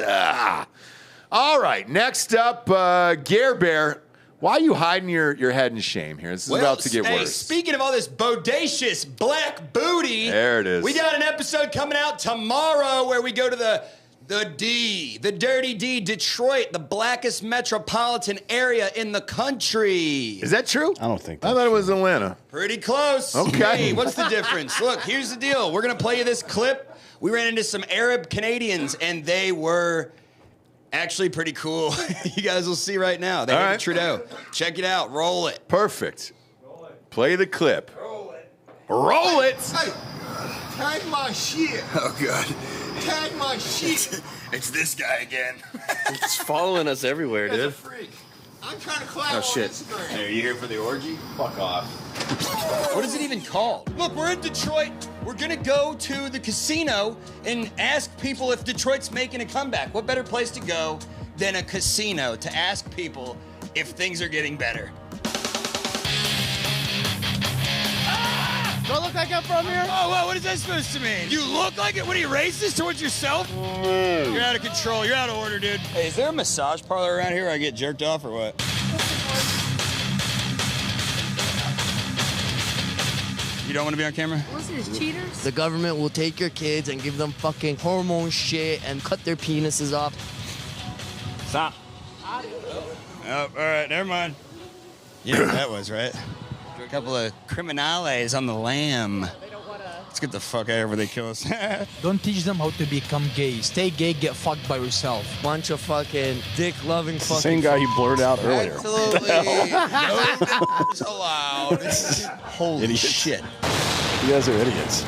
All right, next up, Gare Bear. Why are you hiding your head in shame here? This is about to get worse. Speaking of all this bodacious black booty, there it is. We got an episode coming out tomorrow where we go to the Dirty D, Detroit, the blackest metropolitan area in the country. Is that true? I don't think I thought it was Atlanta. Pretty close. Okay. Hey, what's the difference? Look, here's the deal. We're going to play you this clip. We ran into some Arab Canadians, and they were actually pretty cool. You guys will see right now. They hated Trudeau. Check it out. Roll it. Perfect. Play the clip. Roll it. Hey, tag my shit. Oh, God. Tag my shit. It's this guy again. It's following us everywhere, That's a dude. freak. I'm trying to collab on Instagram. Hey, are you here for the orgy? Fuck off. What is it even called? Look, we're in Detroit. We're gonna go to the casino and ask people if Detroit's making a comeback. What better place to go than a casino to ask people if things are getting better? Do I look like I'm from here? Oh, well, what is that supposed to mean? You look like it? What are you, racist towards yourself? You're out of control. You're out of order, dude. Hey, is there a massage parlor around here where I get jerked off or what? You don't want to be on camera? What's this, cheaters? The government will take your kids and give them fucking hormone shit and cut their penises off. Stop. Oh, all right, never mind. You know what that was, right? A couple of criminales on the lam. Let's get the fuck out of here before they kill us. Don't teach them how to become gay. Stay gay, get fucked by yourself. Bunch of fucking dick-loving fucking... Same guy you blurred out earlier. Absolutely. No dickers allowed. Holy shit. You guys are idiots.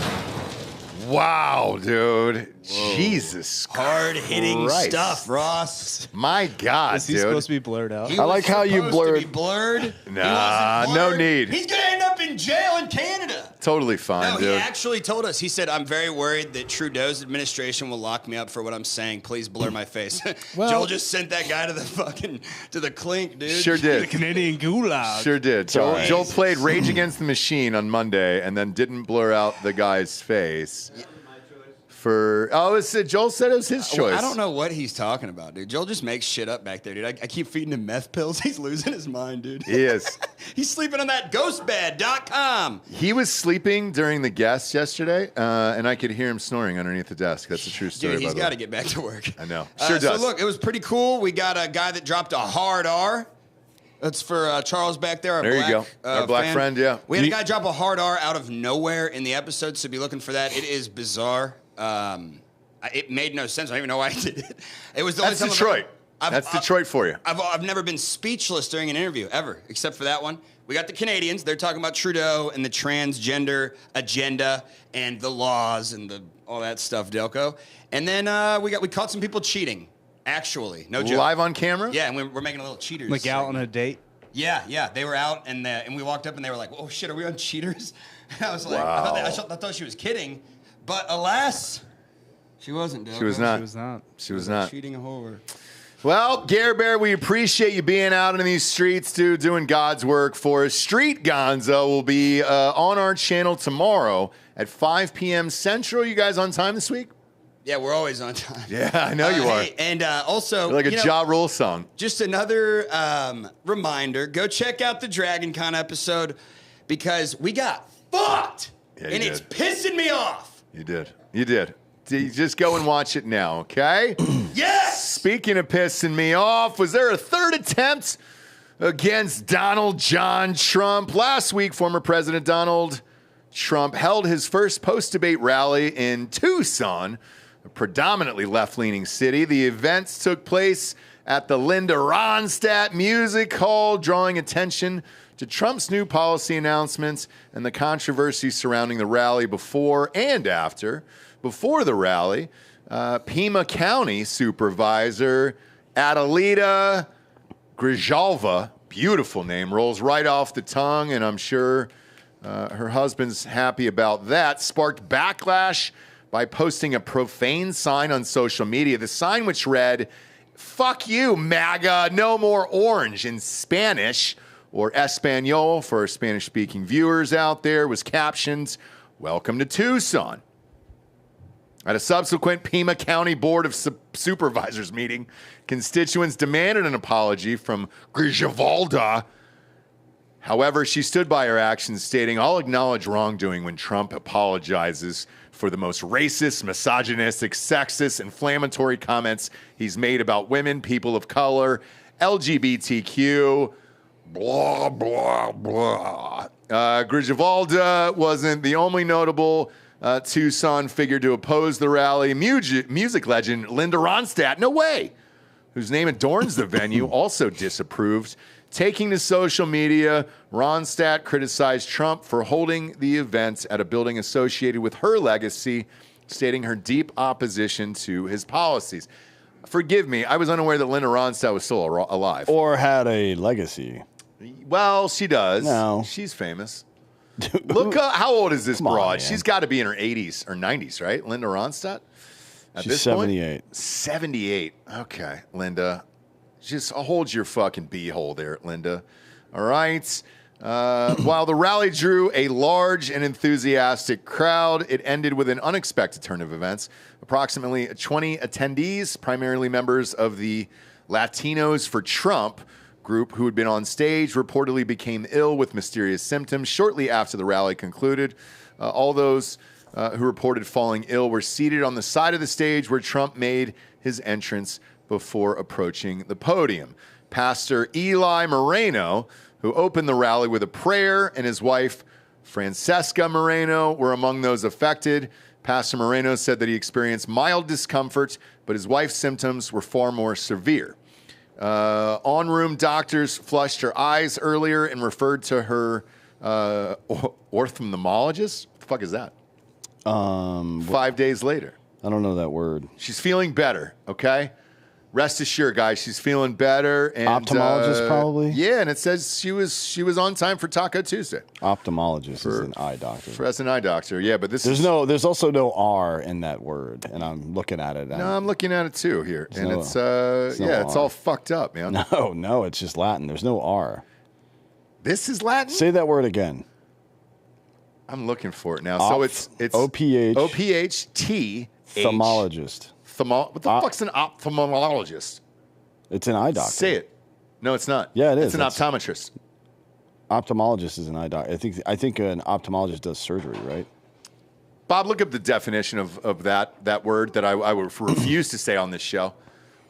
Wow, dude. Jesus Hard-hitting Christ. stuff, Ross. My God, Is he dude. supposed to be blurred out? He I like was how you supposed blurred- to be blurred. Nah, He wasn't no blurred. need. He's gonna end up in jail in Canada. Totally fine, No, he dude. actually told us. He said, "I'm very worried that Trudeau's administration will lock me up for what I'm saying. Please blur my face." Joel just sent that guy to the clink, dude. Sure did. The Canadian gulag. Sure did. Joel Jesus. played Rage Against the Machine on Monday and then didn't blur out the guy's face. Joel said it was his choice. I don't know what he's talking about, dude. Joel just makes shit up back there, dude. I keep feeding him meth pills. He's losing his mind, dude. He is. He's sleeping on that ghostbed.com. He was sleeping during the guests yesterday, and I could hear him snoring underneath the desk. That's a true story. Dude, he's by the got way. to get back to work. I know. Sure does. So look, it was pretty cool. We got a guy that dropped a hard R. That's for Charles back there. There you go. Our black friend, yeah. We had a guy drop a hard R out of nowhere in the episode, so be looking for that. It is bizarre. It made no sense. I don't even know why I did it. It was the That's only time Detroit. That's Detroit for you. I've never been speechless during an interview, ever, except for that one. We got the Canadians. They're talking about Trudeau and the transgender agenda and the laws and all that stuff, Delco. And then we caught some people cheating, actually. No joke. Live on camera? Yeah, and we're making a little cheaters. Like out on a date? Yeah. They were out, and we walked up, and they were like, "Oh, shit, are we on cheaters?" And I was like, Wow. I thought she was kidding. But alas, she wasn't, Delco. She was not. She was not. She was not. Cheating a whore. Well, Gare Bear, we appreciate you being out in these streets, dude, doing God's work for us. Street Gonzo will be on our channel tomorrow at 5 p.m. Central. You guys on time this week? Yeah, we're always on time. Yeah, I know you are. Hey, and also, You're like a Ja Rule song. Just another reminder: go check out the Dragon Con episode because we got fucked, Yeah, and you it's did. pissing me off. You did. You did. Just go and watch it now, okay? Yes. Speaking of pissing me off, was there a third attempt against Donald John Trump? Last week, former President Donald Trump held his first post-debate rally in Tucson, a predominantly left-leaning city. The events took place at the Linda Ronstadt Music Hall, drawing attention to Trump's new policy announcements and the controversy surrounding the rally before and after. Before the rally, Pima County Supervisor Adelita Grijalva, beautiful name, rolls right off the tongue, and I'm sure her husband's happy about that, sparked backlash by posting a profane sign on social media. The sign, which read, "Fuck you, MAGA, no more orange," in Spanish, or Espanol for Spanish-speaking viewers out there, was captioned, "Welcome to Tucson." At a subsequent Pima County Board of Supervisors meeting, constituents demanded an apology from Grijalva. However, she stood by her actions, stating, "I'll acknowledge wrongdoing when Trump apologizes for the most racist, misogynistic, sexist, inflammatory comments he's made about women, people of color, LGBTQ, blah, blah, blah." Grijalva wasn't the only notable Tucson figure to oppose the rally. Music legend Linda Ronstadt, no way, whose name adorns the venue, also disapproved. Taking to social media, Ronstadt criticized Trump for holding the event at a building associated with her legacy, stating her deep opposition to his policies. Forgive me, I was unaware that Linda Ronstadt was still alive. Or had a legacy. Well, she does. No. She's famous. Look, how old is this broad? Man. She's got to be in her 80s or 90s, right? Linda Ronstadt? At She's this 78. Point? 78. Okay, Linda. Just hold your fucking beehole there, Linda. All right. While the rally drew a large and enthusiastic crowd, it ended with an unexpected turn of events. Approximately 20 attendees, primarily members of the Latinos for Trump group who had been on stage, reportedly became ill with mysterious symptoms shortly after the rally concluded. All those who reported falling ill were seated on the side of the stage where Trump made his entrance before approaching the podium. Pastor Eli Moreno, who opened the rally with a prayer, and his wife, Francesca Moreno, were among those affected. Pastor Moreno said that he experienced mild discomfort, but his wife's symptoms were far more severe. On-room doctors flushed her eyes earlier and referred to her orthophthalmologist. What the fuck is that? 5 days later. I don't know that word. She's feeling better, okay? Rest assured, guys, she's feeling better. And, ophthalmologist, probably? Yeah, and it says she was on time for Taco Tuesday. Ophthalmologist is an eye doctor. As an eye doctor, yeah, but there's also no R in that word, and I'm looking at it. No, I'm looking at it too here, and it's all fucked up, man. No, it's just Latin. There's no R. This is Latin? Say that word again. I'm looking for it now. So it's OPH. OPHT. Ophthalmologist. What the fuck's an ophthalmologist? It's an eye doctor. Say it. No, it's not. Yeah, it is. It's an optometrist. Ophthalmologist is an eye doctor. I think an ophthalmologist does surgery, right? Bob, look up the definition of that word that I would refuse to say on this show.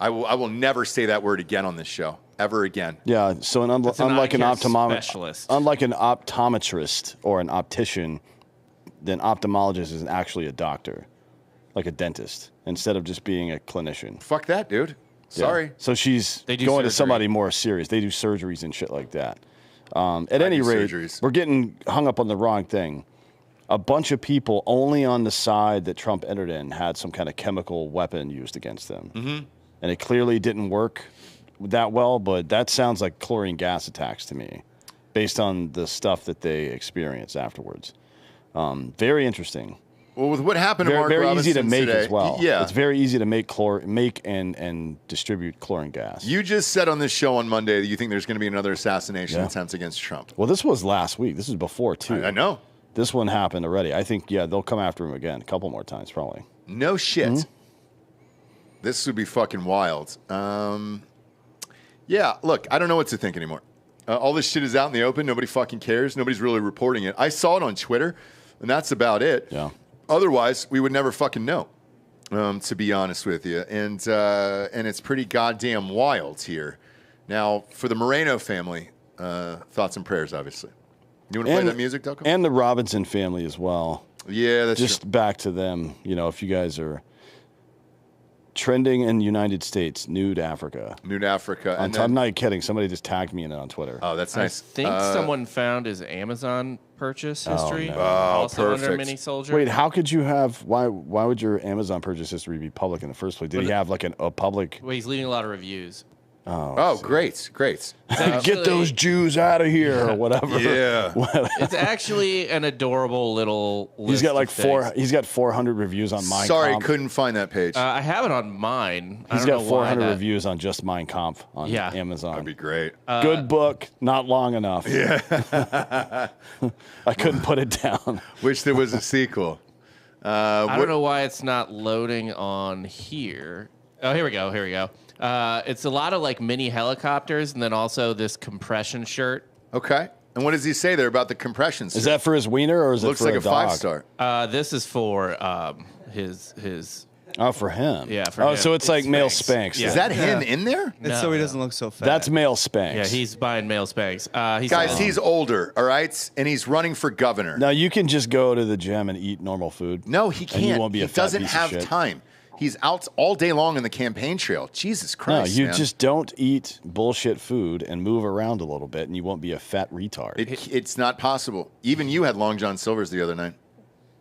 I will never say that word again on this show, ever again. Yeah. So unlike an specialist, unlike an optometrist or an optician, then ophthalmologist is actually a doctor, like a dentist, instead of just being a clinician. Fuck that, dude. Sorry. Yeah. So she's going to somebody more serious. They do surgeries and shit like that. At any rate, we're getting hung up on the wrong thing. A bunch of people only on the side that Trump entered in had some kind of chemical weapon used against them. Mm-hmm. And it clearly didn't work that well, but that sounds like chlorine gas attacks to me, based on the stuff that they experienced afterwards. Very interesting. Well, with what happened to Mark very Robinson easy to make today, as well. Yeah, it's very easy to make and distribute chlorine gas. You just said on this show on Monday that you think there's going to be another assassination attempt against Trump. Well, this was last week. This was before too. I know. This one happened already. I think they'll come after him again a couple more times probably. No shit. Mm-hmm. This would be fucking wild. Yeah, look, I don't know what to think anymore. All this shit is out in the open. Nobody fucking cares. Nobody's really reporting it. I saw it on Twitter, and that's about it. Yeah. Otherwise, we would never fucking know, to be honest with you. And it's pretty goddamn wild here. Now, for the Moreno family, thoughts and prayers, obviously. You want to play that music, Delco? And the Robinson family as well. Yeah, that's just true. Back to them. You know, if you guys are trending in the United States, nude Africa. Nude Africa. I'm not kidding. Somebody just tagged me in it on Twitter. Oh, that's nice. I think someone found his Amazon purchase history. No. Also perfect. under Mini Soldier. Wait, how could you have? Why would your Amazon purchase history be public in the first place? Did he have like a public? Well, he's leaving a lot of reviews. Oh, great. Get those Jews out of here or whatever. Yeah. It's actually an adorable little list. He's got like of things. He's got 400 reviews on Mein Sorry, Kampf. couldn't find that page. I have it on mine. He's got 400 reviews on just Mein Kampf on Amazon. That'd be great. Good book, not long enough. Yeah. I couldn't put it down. Wish there was a sequel. I don't know why it's not loading on here. Oh, here we go. It's a lot of like mini helicopters, and then also this compression shirt. Okay. And what does he say there about the compression shirt? Is that for his wiener or is Looks it for like a dog? 5-star. This is for his. Oh, for him. Yeah. For oh, him. so it's like male Spanx. Yeah. Is that him in there? It's so he doesn't look so fat. That's male Spanx. Yeah, he's buying male Spanx. He's older, all right? And he's running for governor. Now, you can just go to the gym and eat normal food. No, he can't. And you won't be he a fat doesn't piece have of shit. time. He's out all day long in the campaign trail. Jesus No, Christ, you man. just don't eat bullshit food and move around a little bit, and you won't be a fat retard. It's not possible. Even you had Long John Silver's the other night.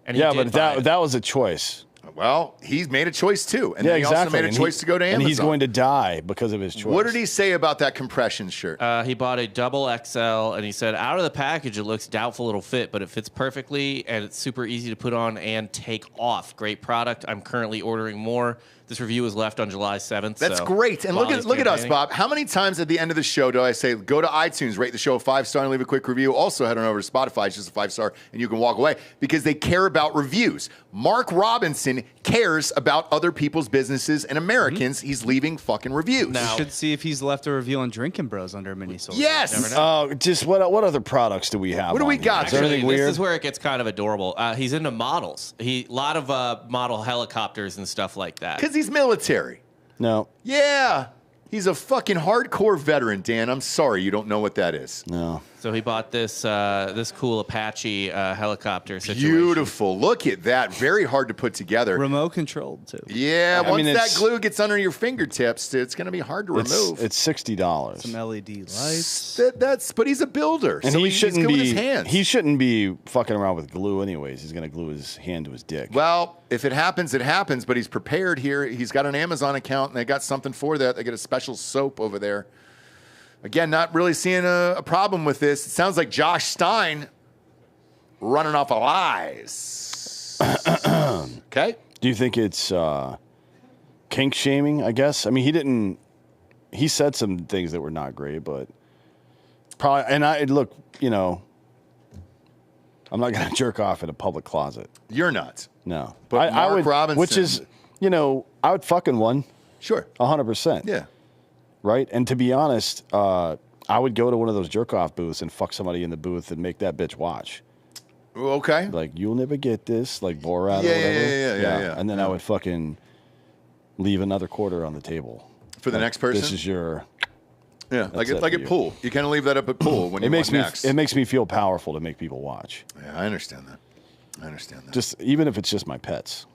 And he yeah, did but that was a choice. Well, he's made a choice too. And yeah, then he exactly. also made a choice to go to Amazon. And he's going to die because of his choice. What did he say about that compression shirt? He bought a double XL, and he said, out of the package, it looks doubtful it'll fit, but it fits perfectly, and it's super easy to put on and take off. Great product. I'm currently ordering more. This review was left on July 7th. That's so great. And look while he's at us, campaigning- Bob. How many times at the end of the show do I say, go to iTunes, rate the show a 5-star, and leave a quick review? Also, head on over to Spotify. It's just a 5-star, and you can walk away because they care about reviews. Mark Robinson cares about other people's businesses and Americans. He's leaving fucking reviews. You should see if he's left a review on Drinkin Bros under Mini-Soul. Yes. Just what other products do we have? What do we on got? Here? Is there anything This weird? is where it gets kind of adorable. He's into models. A lot of model helicopters and stuff like that. Because he's military. No. Yeah. He's a fucking hardcore veteran, Dan. I'm sorry you don't know what that is. No. So he bought this this cool Apache helicopter situation. Beautiful. Look at that. Very hard to put together. Remote controlled, too. Yeah, I once mean, that it's- glue gets under your fingertips, it's going to be hard to remove. It's $60. Some LED lights. But he's a builder, And so he he's shouldn't good with be. his hands. He shouldn't be fucking around with glue, anyways. He's gonna glue his hand to his dick. Well, if it happens, it happens. But he's prepared here. He's got an Amazon account, and they got something for that. They get a special soap over there. Again, not really seeing a problem with this. It sounds like Josh Stein running off of lies. Okay. Do you think it's kink shaming? I guess. I mean, he didn't. He said some things that were not great, but probably. And I look, I'm not gonna jerk off in a public closet. You're not. No, But I Mark would, Robinson- which is, I would fucking one. Sure. 100%. Yeah. Right. And to be honest, I would go to one of those jerk off booths and fuck somebody in the booth and make that bitch watch. Okay. Like, you'll never get this, like Borat Yeah, or whatever. yeah. And then I would fucking leave another quarter on the table. For the next person? This is your. Yeah, like That's it like for at you. pool. You kind of leave that up at pool when you It makes want me. next. It makes me feel powerful to make people watch. Yeah, I understand that. Just even if it's just my pets.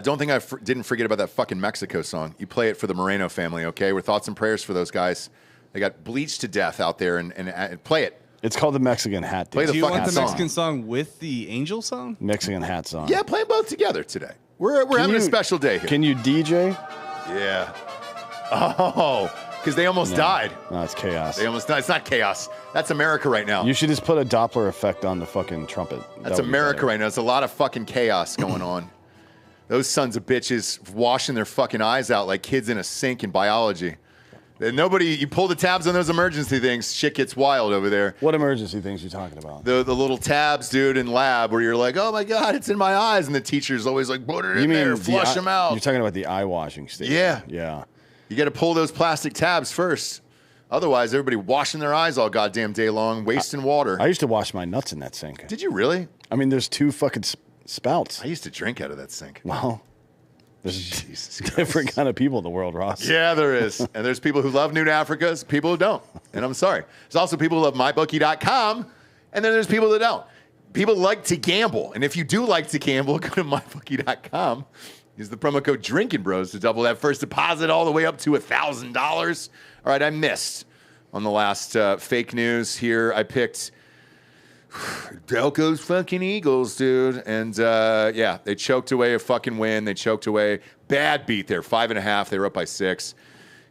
Don't think I didn't forget about that fucking Mexico song. You play it for the Moreno family, okay? With thoughts and prayers for those guys. They got bleached to death out there, and play it. It's called the Mexican hat. Play Dance. the Do you fucking want the song. Mexican song with the Angel song? Mexican hat song. Yeah, play them both together today. We're having a special day here. Can you DJ? Yeah. Oh, because they almost died. No, it's chaos. They almost died. It's not chaos. That's America right now. You should just put a Doppler effect on the fucking trumpet. That's America right now. There's a lot of fucking chaos going on. Those sons of bitches washing their fucking eyes out like kids in a sink in biology. And you pull the tabs on those emergency things, shit gets wild over there. What emergency things are you talking about? The little tabs, dude, in lab where you're like, oh my God, it's in my eyes. And the teacher's always like, put it in there, flush them out. You're talking about the eye washing station. Yeah. Yeah. You got to pull those plastic tabs first. Otherwise, everybody washing their eyes all goddamn day long, wasting water. I used to wash my nuts in that sink. Did you really? I mean, there's two fucking spouts. I used to drink out of that sink. Well, there's different kind of people in the world, Ross. Yeah, there is. And there's people who love Nude Africa, there's people who don't. And I'm sorry. There's also people who love MyBookie.com, and then there's people that don't. People like to gamble. And if you do like to gamble, go to MyBookie.com. Use the promo code Drinkin Bros to double that first deposit all the way up to $1,000. All right, I missed on the last fake news here. I picked Delco's fucking Eagles, dude. And yeah, they choked away a fucking win. They choked away. Bad beat there. 5.5. They were up by 6.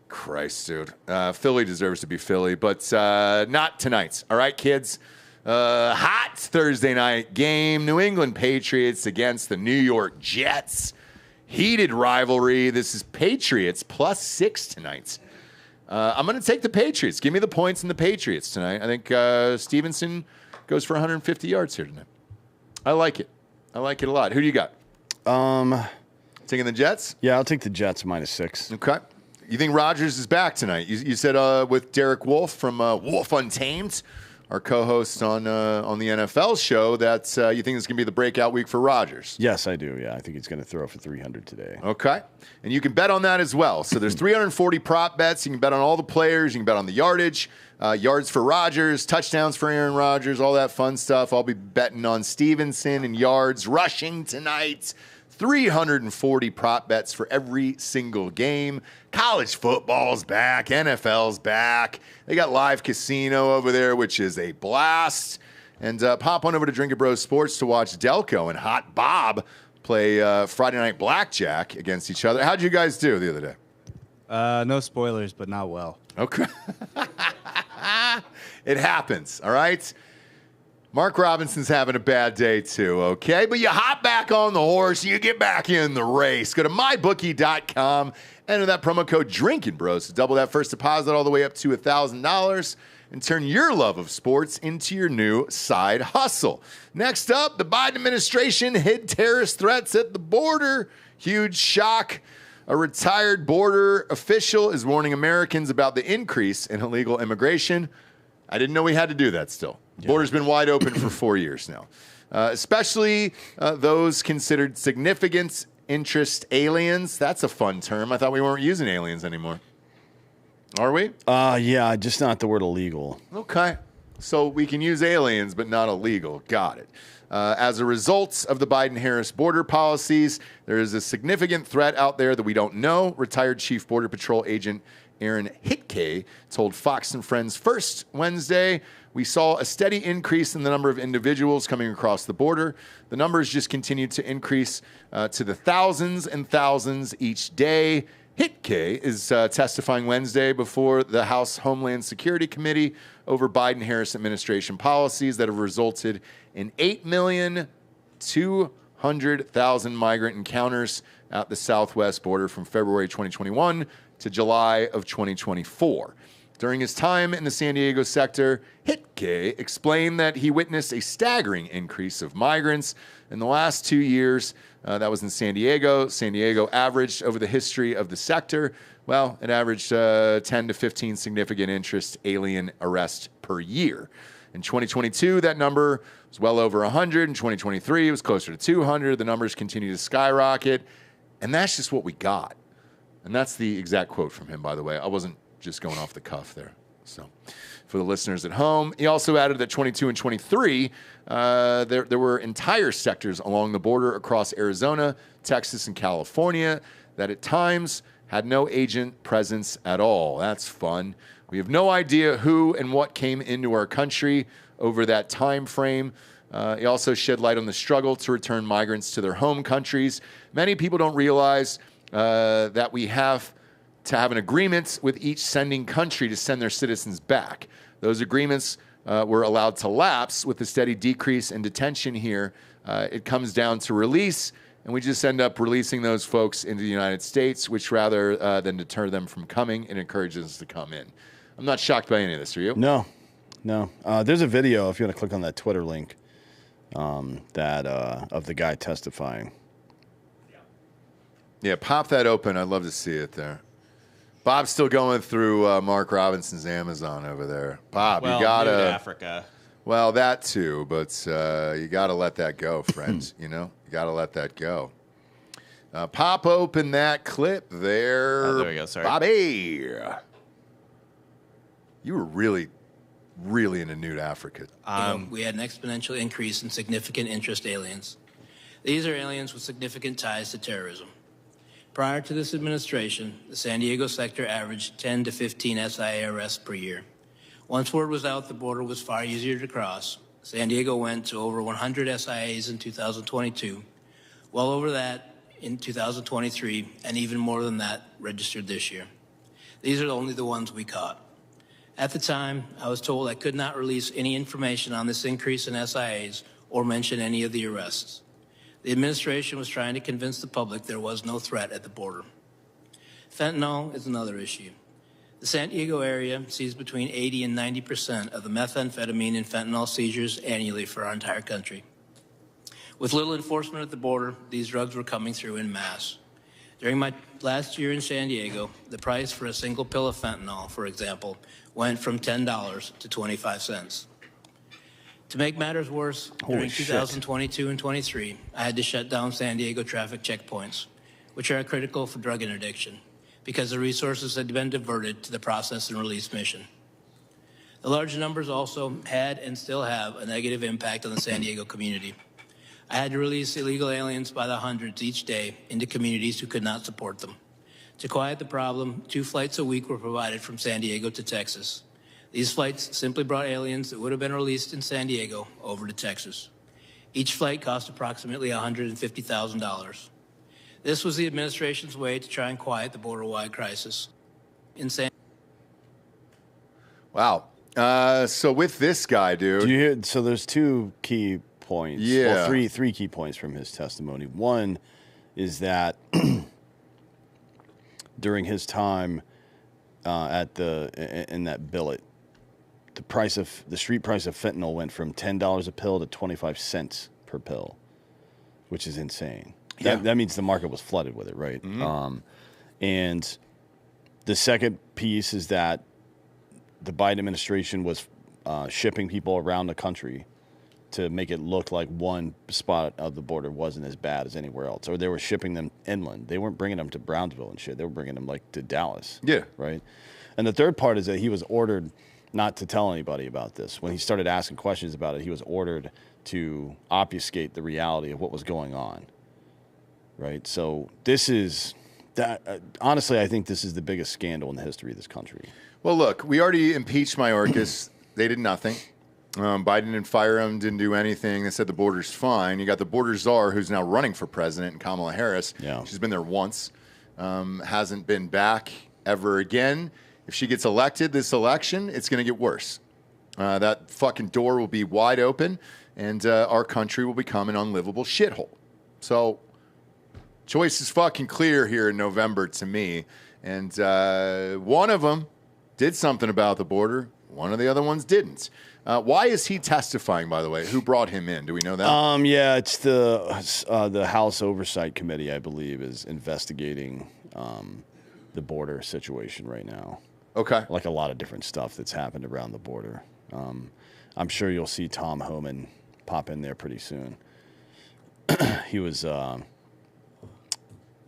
Christ, dude. Philly deserves to be Philly, but not tonight. All right, kids. Hot Thursday night game. New England Patriots against the New York Jets. Heated rivalry. This is Patriots +6 tonight. I'm going to take the Patriots. Give me the points in the Patriots tonight. I think Stevenson goes for 150 yards here tonight. I like it. I like it a lot. Who do you got? Taking the Jets? Yeah, I'll take the Jets -6. Okay. You think Rodgers is back tonight? You said with Derek Wolfe from Wolf Untamed, our co-host on the NFL show, that you think it's going to be the breakout week for Rodgers. Yes, I do. Yeah, I think he's going to throw for 300 today. Okay. And you can bet on that as well. So there's 340 prop bets. You can bet on all the players. You can bet on the yardage, yards for Rodgers, touchdowns for Aaron Rodgers, all that fun stuff. I'll be betting on Stevenson and yards rushing tonight. 340 prop bets for every single game. College football's back. NFL's back. They got live casino over there, which is a blast. And pop on over to Drinkin Bro Sports to watch Delco and Hot Bob play Friday Night Blackjack against each other. How'd you guys do the other day? No spoilers, but not well. Okay. It happens, all right? Mark Robinson's having a bad day too, okay? But you hop back on the horse, you get back in the race. Go to mybookie.com, enter that promo code Drinkin Bros to double that first deposit all the way up to $1,000 and turn your love of sports into your new side hustle. Next up, the Biden administration hid terrorist threats at the border. Huge shock. A retired border official is warning Americans about the increase in illegal immigration. I didn't know we had to do that still. The border's been wide open for 4 years now, especially those considered significant interest aliens. That's a fun term. I thought we weren't using aliens anymore. Are we? Yeah, just not the word illegal. Okay. So we can use aliens, but not illegal. Got it. As a result of the Biden-Harris border policies, there is a significant threat out there that we don't know. Retired Chief Border Patrol Agent Aaron Hitke told Fox and Friends First Wednesday, we saw a steady increase in the number of individuals coming across the border. The numbers just continue to increase to the thousands and thousands each day. Hitke is testifying Wednesday before the House Homeland Security Committee over Biden-Harris administration policies that have resulted in 8,200,000 migrant encounters at the southwest border from February 2021 to July of 2024. During his time in the San Diego sector, Hitke explained that he witnessed a staggering increase of migrants in the last 2 years. That was in San Diego. San Diego averaged over the history of the sector, well, it averaged 10 to 15 significant interest alien arrests per year. In 2022, that number was well over 100. In 2023, it was closer to 200. The numbers continue to skyrocket, and that's just what we got. And that's the exact quote from him, by the way. I wasn't just going off the cuff there. So for the listeners at home, he also added that 22 and 23, there were entire sectors along the border across Arizona, Texas, and California that at times had no agent presence at all. That's fun. We have no idea who and what came into our country over that time frame. He also shed light on the struggle to return migrants to their home countries. Many people don't realize that we have to have an agreement with each sending country to send their citizens back. Those agreements were allowed to lapse with the steady decrease in detention here. It comes down to release, and we just end up releasing those folks into the United States, which rather than deter them from coming, it encourages us to come in. I'm not shocked by any of this, are you? No. There's a video, if you want to click on that Twitter link, that of the guy testifying. Yeah, pop that open. I'd love to see it there. Bob's still going through Mark Robinson's Amazon over there. Bob, well, you gotta nude Africa. Well, that too, but you gotta let that go, friends. You gotta let that go. Pop open that clip there. Oh, there we go. Sorry, Bobby. You were really into nude Africa. We had an exponential increase in significant interest aliens. These are aliens with significant ties to terrorism. Prior to this administration, the San Diego sector averaged 10 to 15 SIA arrests per year. Once word was out the border was far easier to cross, San Diego went to over 100 SIAs in 2022, well over that in 2023, and even more than that registered this year. These are only the ones we caught. At the time, I was told I could not release any information on this increase in SIAs or mention any of the arrests. The administration was trying to convince the public there was no threat at the border. Fentanyl is another issue. The San Diego area sees between 80 and 90% of the methamphetamine and fentanyl seizures annually for our entire country. With little enforcement at the border, these drugs were coming through en masse. During my last year in San Diego, the price for a single pill of fentanyl, for example, went from $10 to 25 cents. To make matters worse, during 2022 and 23, I had to shut down San Diego traffic checkpoints, which are critical for drug interdiction, because the resources had been diverted to the process and release mission. The large numbers also had and still have a negative impact on the San Diego community. I had to release illegal aliens by the hundreds each day into communities who could not support them. To quiet the problem, 2 flights a week were provided from San Diego to Texas. These flights simply brought aliens that would have been released in San Diego over to Texas. Each flight cost approximately $150,000. This was the administration's way to try and quiet the border-wide crisis. Wow. So with this guy, dude. Do you hear? So there's 2 key points. Yeah. Well, three key points from his testimony. One is that during his time in that billet, the street price of fentanyl went from $10 a pill to 25 cents per pill, which is insane. Yeah. That means the market was flooded with it, right? Mm-hmm. And the second piece is that the Biden administration was shipping people around the country to make it look like one spot of the border wasn't as bad as anywhere else. Or they were shipping them inland. They weren't bringing them to Brownsville and shit. They were bringing them, like, to Dallas. Yeah. Right? And the third part is that he was ordered not to tell anybody about this. When he started asking questions about it, he was ordered to obfuscate the reality of what was going on. Right? So this is... honestly, I think this is the biggest scandal in the history of this country. Well, look, we already impeached Mayorkas. They did nothing. Biden didn't fire him, didn't do anything. They said the border's fine. You got the border czar who's now running for president, Kamala Harris. Yeah. She's been there once. Hasn't been back ever again. If she gets elected this election, it's going to get worse. That fucking door will be wide open, and our country will become an unlivable shithole. So, choice is fucking clear here in November to me. And one of them did something about the border. One of the other ones didn't. Why is he testifying, by the way? Who brought him in? Do we know that? Yeah, it's the House Oversight Committee, I believe, is investigating the border situation right now. Okay. Like a lot of different stuff that's happened around the border. I'm sure you'll see Tom Homan pop in there pretty soon. He was, I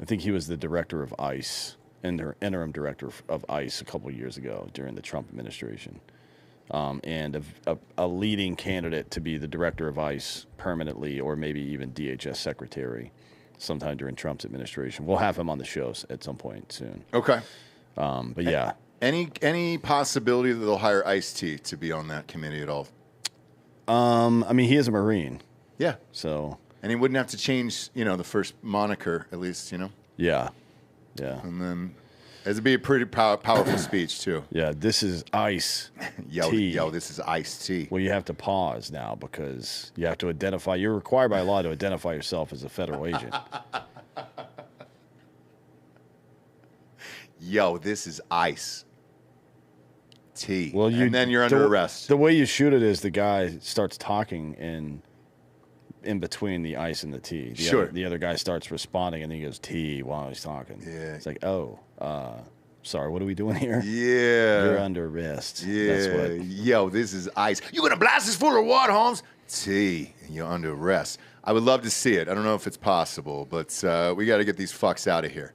think he was the director of ICE, interim director of ICE a couple of years ago during the Trump administration. And a leading candidate to be the director of ICE permanently, or maybe even DHS secretary sometime during Trump's administration. We'll have him on the show at some point soon. Okay. But yeah. Any possibility that they'll hire Ice-T to be on that committee at all? I mean, he is a Marine. Yeah. So. And he wouldn't have to change, the first moniker, at least, Yeah. Yeah. And then it'd be a pretty powerful speech, too. Yeah, this is Ice. Yo, this is Ice-T. Well, you have to pause now because you have to identify. You're required by law to identify yourself as a federal agent. Yo, this is Ice-T. Well, and then you're under arrest. The way you shoot it is the guy starts talking in between the ice and the T. The other guy starts responding, and he goes T while he's talking. Yeah. It's like, sorry, what are we doing here? Yeah. You're under arrest. Yeah. That's what. Yo, this is Ice. You gonna blast us full of what, Holmes? T. You're under arrest. I would love to see it. I don't know if it's possible, but we got to get these fucks out of here.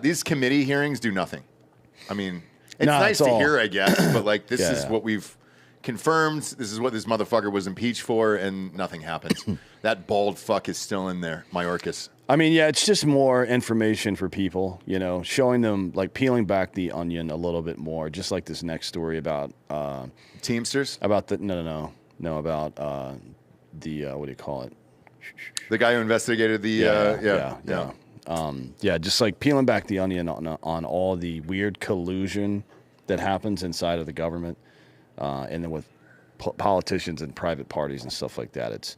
These committee hearings do nothing. I mean, it's nice to hear, I guess, but like this is what we've confirmed. This is what this motherfucker was impeached for, and nothing happened. That bald fuck is still in there, Mayorkas. I mean, yeah, it's just more information for people, showing them, like, peeling back the onion a little bit more, just like this next story about Teamsters. About the about the what do you call it? The guy who investigated the just like peeling back the onion on all the weird collusion that happens inside of the government, and then with politicians and private parties and stuff like that. It's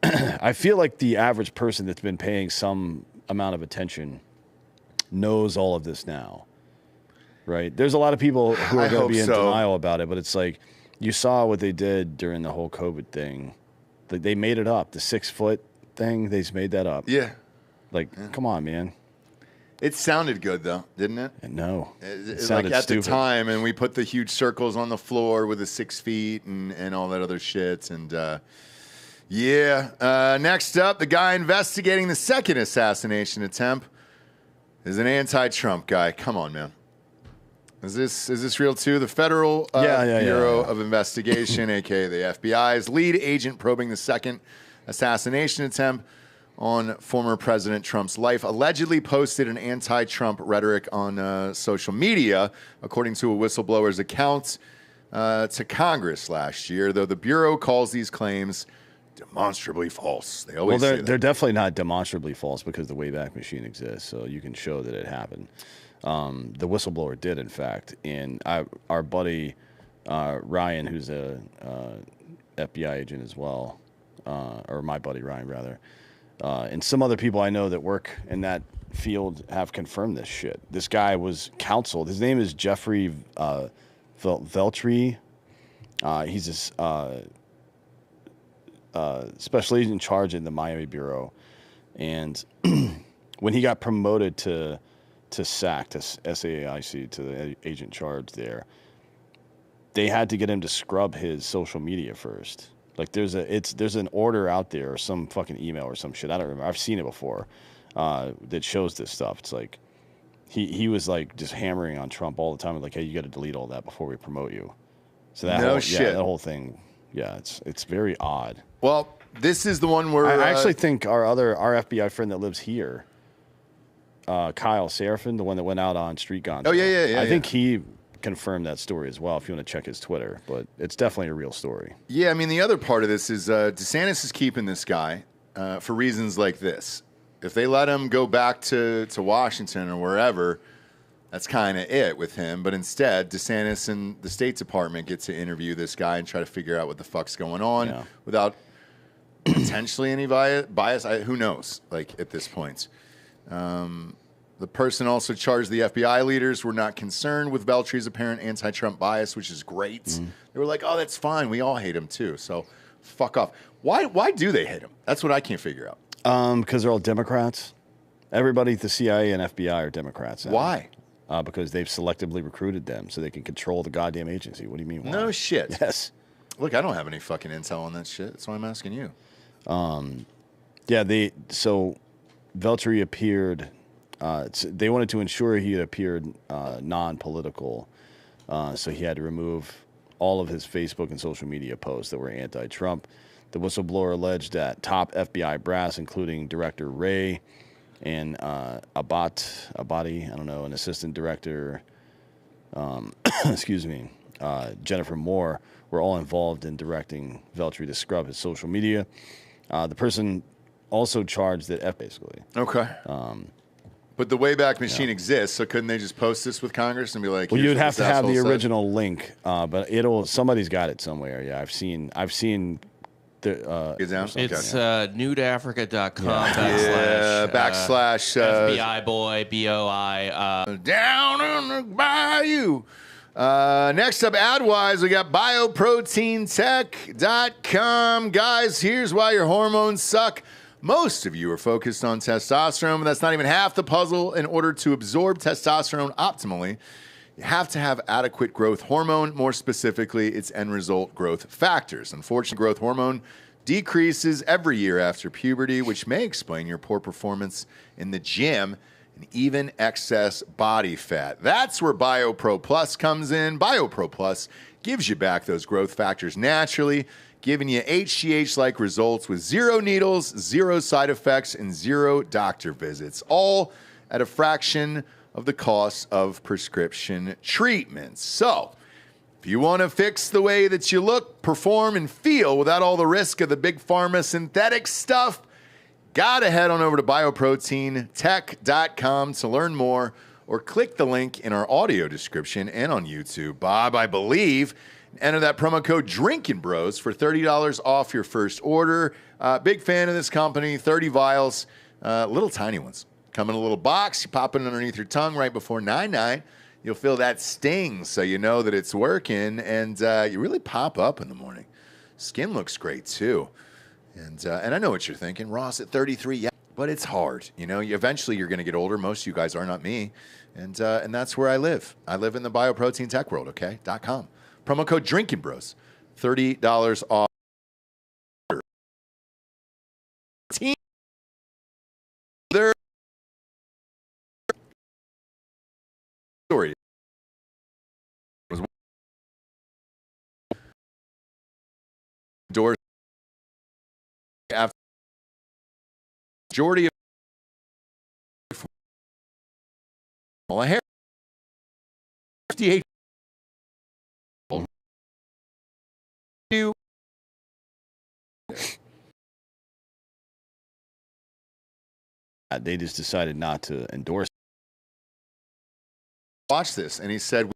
I feel like the average person that's been paying some amount of attention knows all of this now, right? There's a lot of people who are going to be in denial about it, but it's like you saw what they did during the whole COVID thing. They made it up. The 6 foot thing? They just made that up. Yeah. Come on, man. It sounded good, though, didn't it? No. It sounded like at stupid. the time, and we put the huge circles on the floor with the 6 feet and all that other shit. And, next up, the guy investigating the second assassination attempt is an anti-Trump guy. Come on, man. Is this real, too? The Federal Bureau of Investigation, a.k.a. the FBI's lead agent probing the second assassination attempt on former President Trump's life, allegedly posted an anti-Trump rhetoric on social media, according to a whistleblower's account to Congress last year, though the Bureau calls these claims demonstrably false. They always say that. They're definitely not demonstrably false because the Wayback Machine exists, so you can show that it happened. The whistleblower did, in fact, and our buddy Ryan, who's a FBI agent as well, or my buddy Ryan, rather, and some other people I know that work in that field have confirmed this shit. This guy was counseled. His name is Jeffrey Veltri. He's a special agent in charge in the Miami Bureau. And when he got promoted to SAC, to SAIC, to the agent in charge there, they had to get him to scrub his social media first. Like there's an order out there or some fucking email or some shit. I don't remember. I've seen it before that shows this stuff. It's like he was like just hammering on Trump all the time. Like, hey, you got to delete all that before we promote you. So that that whole thing, it's very odd. Well, this is the one where I actually think our FBI friend that lives here, Kyle Serafin, the one that went out on Street Gonzo. Oh yeah. I think he confirmed that story as well, if you want to check his Twitter, but it's definitely a real story. Yeah, I mean, the other part of this is DeSantis is keeping this guy for reasons like this. If they let him go back to Washington or wherever, that's kind of it with him. But instead, DeSantis and the State Department get to interview this guy and try to figure out what the fuck's going on without potentially any bias. Who knows, like, at this point. The person also charged the FBI leaders were not concerned with Veltri's apparent anti-Trump bias, which is great. They were like, oh, that's fine. We all hate him, too. So fuck off. Why do they hate him? That's what I can't figure out. Because they're all Democrats. Everybody at the CIA and FBI are Democrats now. Why? Because they've selectively recruited them so they can control the goddamn agency. What do you mean, why? No shit. Yes. Look, I don't have any fucking intel on that shit. That's why I'm asking you. So Veltri appeared... they wanted to ensure he had appeared non-political, so he had to remove all of his Facebook and social media posts that were anti-Trump. The whistleblower alleged that top FBI brass, including Director Wray and Abadi, I don't know, an assistant director, Jennifer Moore, were all involved in directing Veltri to scrub his social media. The person also charged that basically. Okay. But the Wayback Machine exists, so couldn't they just post this with Congress and be like, well, you'd have to have the original link, but somebody's got it somewhere. Yeah, I've seen the it's nudeafrica.com backslash FBI boy BOI down on the bayou. Next up, ad-wise, we got bioproteintech.com. Guys, here's why your hormones suck. Most of you are focused on testosterone, but that's not even half the puzzle. In order to absorb testosterone optimally, you have to have adequate growth hormone, more specifically, its end result growth factors. Unfortunately, growth hormone decreases every year after puberty, which may explain your poor performance in the gym and even excess body fat. That's where BioPro Plus comes in. BioPro Plus gives you back those growth factors naturally, giving you HGH-like results with 0 needles, 0 side effects, and 0 doctor visits, all at a fraction of the cost of prescription treatments. So, if you want to fix the way that you look, perform, and feel without all the risk of the big pharma synthetic stuff, gotta head on over to bioproteintech.com to learn more, or click the link in our audio description and on YouTube. Bob, I believe, enter that promo code Drinkin Bros for $30 off your first order. Big fan of this company. 30 vials, little tiny ones. Come in a little box. You pop it underneath your tongue right before 9/9. You'll feel that sting, so you know that it's working, and you really pop up in the morning. Skin looks great too. And I know what you're thinking, Ross, at 33, yeah, but it's hard. You know, eventually you're going to get older. Most of you guys are, not me. And that's where I live. I live in the bioprotein tech world, okay? .com. Promo code Drinkin Bros. $30 off. Their story was Endorse after majority of hair 58 they just decided not to endorse. Watch this, and he said,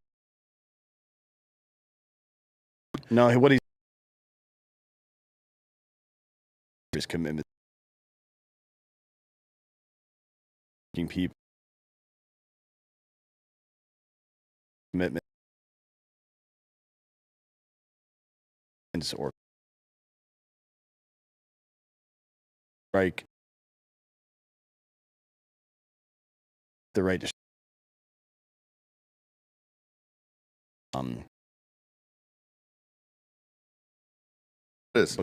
"No, what his commitment, people commitment, or strike the right to." This.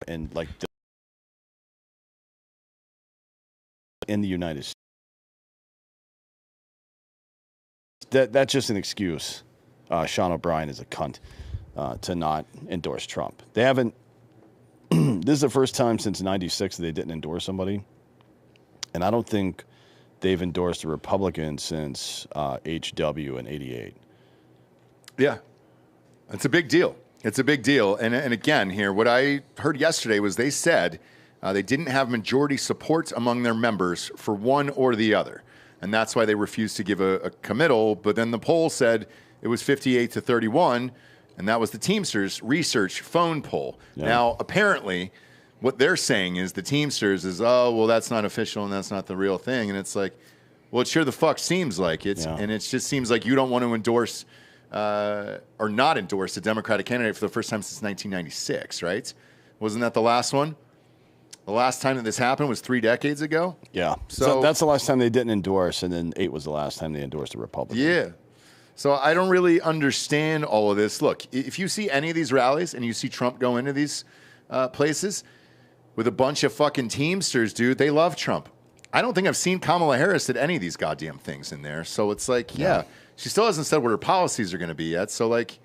And like in the United States, that's just an excuse. Sean O'Brien is a cunt to not endorse Trump. They haven't. This is the first time since '96 that they didn't endorse somebody, and I don't think they've endorsed a Republican since HW in '88. Yeah, it's a big deal. It's a big deal. And again, here, what I heard yesterday was they said they didn't have majority support among their members for one or the other. And that's why they refused to give a committal. But then the poll said it was 58 to 31. And that was the Teamsters research phone poll. Yeah. Now, apparently, what they're saying is the Teamsters is, oh, well, that's not official and that's not the real thing. And it's like, well, it sure the fuck seems like it. Yeah. And it just seems like you don't want to endorse or not endorse a Democratic candidate for the first time since 1996, right? Wasn't that the last one? The last time that this happened was 3 decades ago? Yeah. So that's the last time they didn't endorse, and then 8 was the last time they endorsed a Republican. Yeah. So I don't really understand all of this. Look, if you see any of these rallies and you see Trump go into these places with a bunch of fucking Teamsters, dude, they love Trump. I don't think I've seen Kamala Harris at any of these goddamn things in there. So it's like, yeah. She still hasn't said what her policies are going to be yet. So, like,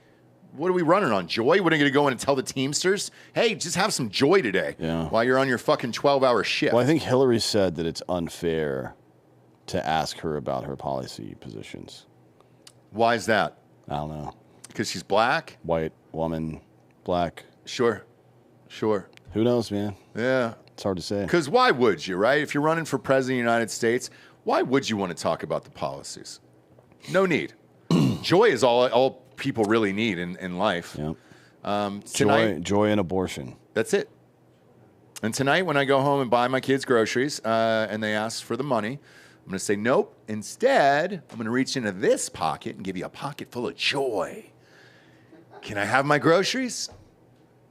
what are we running on? Joy? What are you going to go in and tell the Teamsters? Hey, just have some joy today while you're on your fucking 12-hour shift. Well, I think Hillary said that it's unfair to ask her about her policy positions. Why is that? I don't know. Because she's black? White woman, black. Sure. Who knows, man? Yeah. It's hard to say. Because why would you, right? If you're running for president of the United States, why would you want to talk about the policies? No need. Joy is all people really need in life. Yeah. Tonight, joy and abortion. That's it. And tonight, when I go home and buy my kids groceries and they ask for the money, I'm going to say, nope. Instead, I'm going to reach into this pocket and give you a pocket full of joy. Can I have my groceries?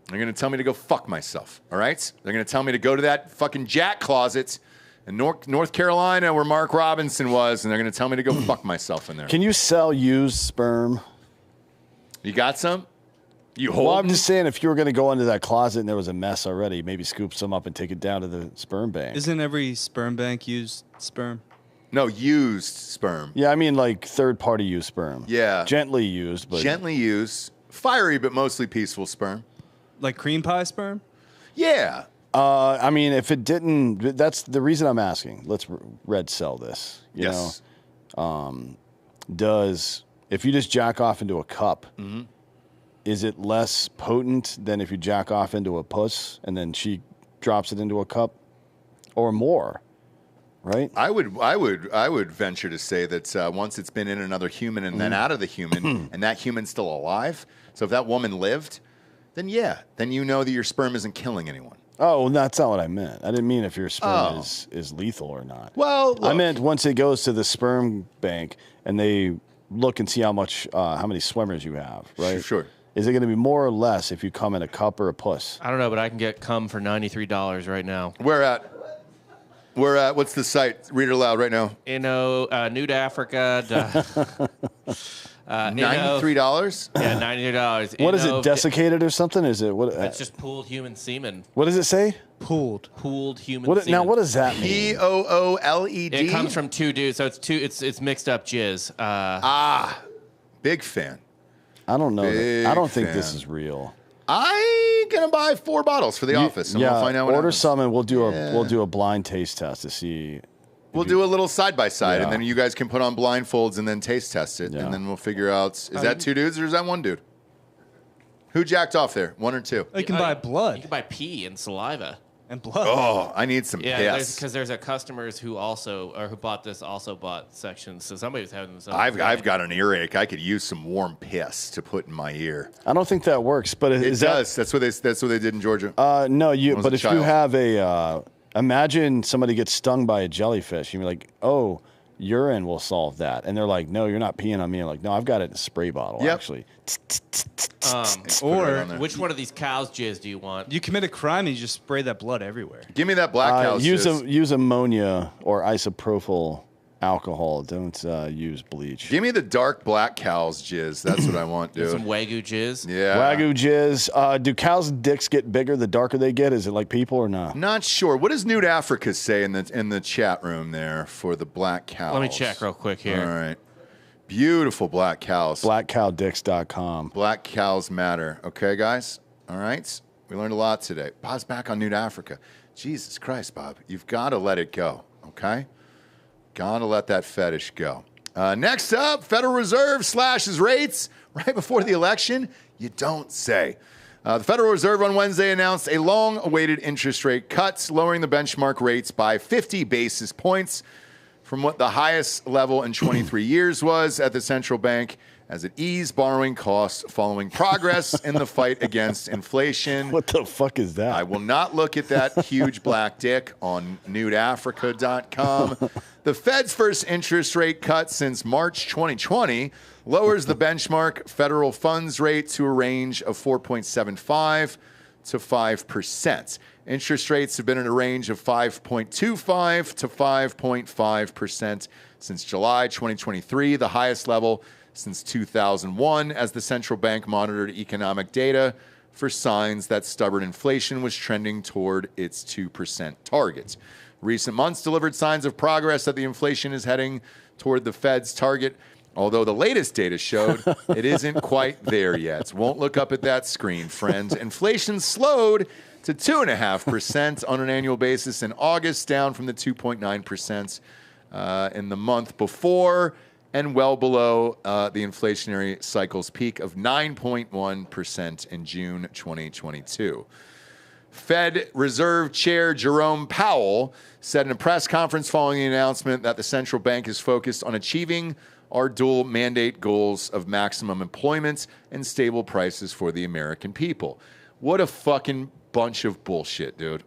They're going to tell me to go fuck myself, all right? They're going to tell me to go to that fucking jack closet in North Carolina where Mark Robinson was, and they're going to tell me to go fuck myself in there. Can you sell used sperm? You got some? You hold? Well, I'm just saying, if you were going to go into that closet and there was a mess already, maybe scoop some up and take it down to the sperm bank. Isn't every sperm bank used sperm? No, used sperm. Yeah, I mean like third-party used sperm. Yeah. Gently used, but... Gently used. Fiery, but mostly peaceful sperm. Like cream pie sperm? Yeah. I mean, if it didn't... That's the reason I'm asking. Let's red sell this. You know? If you just jack off into a cup, is it less potent than if you jack off into a puss and then she drops it into a cup? Or more? Right? I would venture to say that once it's been in another human and then out of the human, and that human's still alive, so if that woman lived, then you know that your sperm isn't killing anyone. Oh, that's not what I meant. I didn't mean if your sperm is lethal or not. Well, look. I meant once it goes to the sperm bank and they look and see how many swimmers you have, right? Sure. Is it going to be more or less if you come in a cup or a puss? I don't know, but I can get cum for $93 right now. Where at? What's the site? Read it aloud right now. Nude Africa. $93? Yeah, $93. What is it, desiccated or something? Is it what? It's just pooled human semen. What does it say? Pooled human semen. Now, what does that mean? POOLED? It comes from two dudes, so it's mixed up jizz. Big fan. I don't know. I don't think fan. this is real. I'm gonna buy 4 bottles for the office. And we'll find out what order happens. some, and we'll do a blind taste test to see. We'll do a little side by side, and then you guys can put on blindfolds and then taste test it, and then we'll figure out is that 2 dudes or is that 1 dude? Who jacked off there? 1 or 2? You can buy blood. You can buy pee and saliva. And blood. Oh, I need some piss. Because there's a customers who bought this also bought sections, so somebody was having this. I've got an earache. I could use some warm piss to put in my ear. I don't think that works, but it does. That's what they did in Georgia. No, but if you have imagine somebody gets stung by a jellyfish, you're like, oh, urine will solve that, and they're like, no, you're not peeing on me. I'm like, no, I've got it in a spray bottle actually. Or which one of these cows' jizz do you want? You commit a crime and you just spray that blood everywhere. Give me that black cow's jizz. Use ammonia or isopropyl alcohol. Don't use bleach. Give me the dark black cow's jizz. That's what I want, dude. Some Wagyu jizz. Yeah. Wagyu jizz. Do cows' dicks get bigger the darker they get? Is it like people or not? Not sure. What does Nude Africa say in the chat room there for the black cows? Let me check real quick here. All right. Beautiful black cows. Blackcowdicks.com. Black cows matter. Okay, guys? All right? We learned a lot today. Bob's back on Nude Africa. Jesus Christ, Bob. You've got to let it go, okay? Got to let that fetish go. Next up, Federal Reserve slashes rates right before the election. You don't say. The Federal Reserve on Wednesday announced a long-awaited interest rate cut, lowering the benchmark rates by 50 basis points from what the highest level in 23 years was at the central bank as it eased borrowing costs following progress in the fight against inflation. What the fuck is that? I will not look at that huge black dick on nudeafrica.com. The Fed's first interest rate cut since March 2020 lowers the benchmark federal funds rate to a range of 4.75 to 5%. Interest rates have been in a range of 5.25 to 5.5% since July 2023, the highest level since 2001, as the central bank monitored economic data for signs that stubborn inflation was trending toward its 2% target. Recent months delivered signs of progress that the inflation is heading toward the Fed's target, although the latest data showed it isn't quite there yet. Won't look up at that screen, friends. Inflation slowed to 2.5% on an annual basis in August, down from the 2.9% in the month before, and well below the inflationary cycle's peak of 9.1% in June 2022. Fed Reserve Chair Jerome Powell said in a press conference following the announcement that the central bank is focused on achieving our dual mandate goals of maximum employment and stable prices for the American people. What a fucking bunch of bullshit, dude.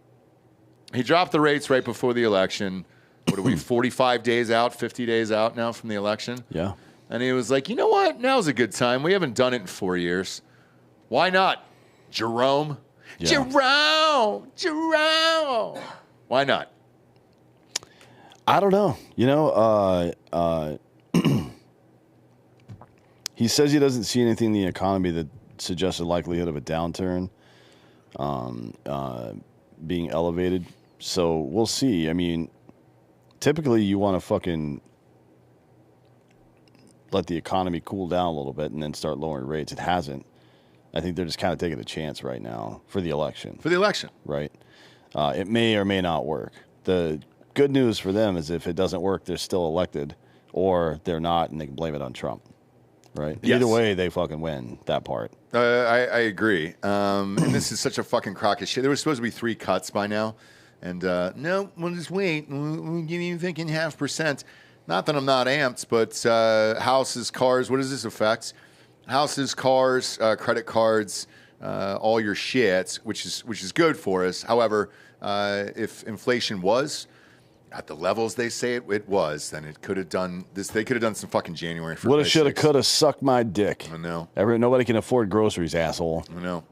He dropped the rates right before the election. What are we, 45 days out, 50 days out now from the election? Yeah. And he was like, you know what? Now's a good time. We haven't done it in 4 years. Why not, Jerome? Yeah. Jerome. Why not? I don't know. He says he doesn't see anything in the economy that suggests a likelihood of a downturn being elevated. So we'll see. I mean, typically you want to fucking let the economy cool down a little bit and then start lowering rates. It hasn't. I think they're just kind of taking a chance right now for the election. For the election. Right. It may or may not work. The good news for them is if it doesn't work, they're still elected, or they're not, and they can blame it on Trump. Right? Yes. Either way, they fucking win that part. I agree. And this is such a fucking crock of shit. There was supposed to be 3 cuts by now. And no, we'll just wait. We'll give you thinking 0.5%. Not that I'm not amped, but houses, cars, what does this affect? Houses, cars, credit cards, all your shit, which is good for us. However, if inflation was at the levels they say it was, then it could have done this. They could have done some fucking January. Woulda, shoulda, coulda, suck my dick. I know. Nobody can afford groceries, asshole. I know.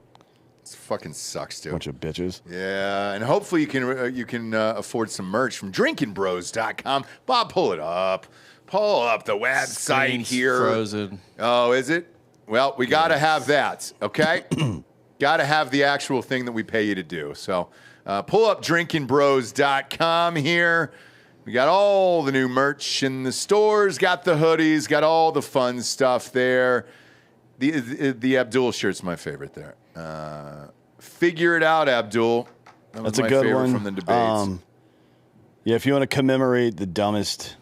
It fucking sucks, dude. Bunch of bitches. Yeah, and hopefully you can afford some merch from drinkinbros.com. Bob, pull it up. Pull up the website Screen's here. frozen. Oh, is it? Well, we got to have that, okay? Got to have the actual thing that we pay you to do. So pull up drinkinbros.com here. We got all the new merch in the stores, got the hoodies, got all the fun stuff there. The Abdul shirt's my favorite there. Figure it out, Abdul. That's a good one from the debates. Yeah, if you want to commemorate the dumbest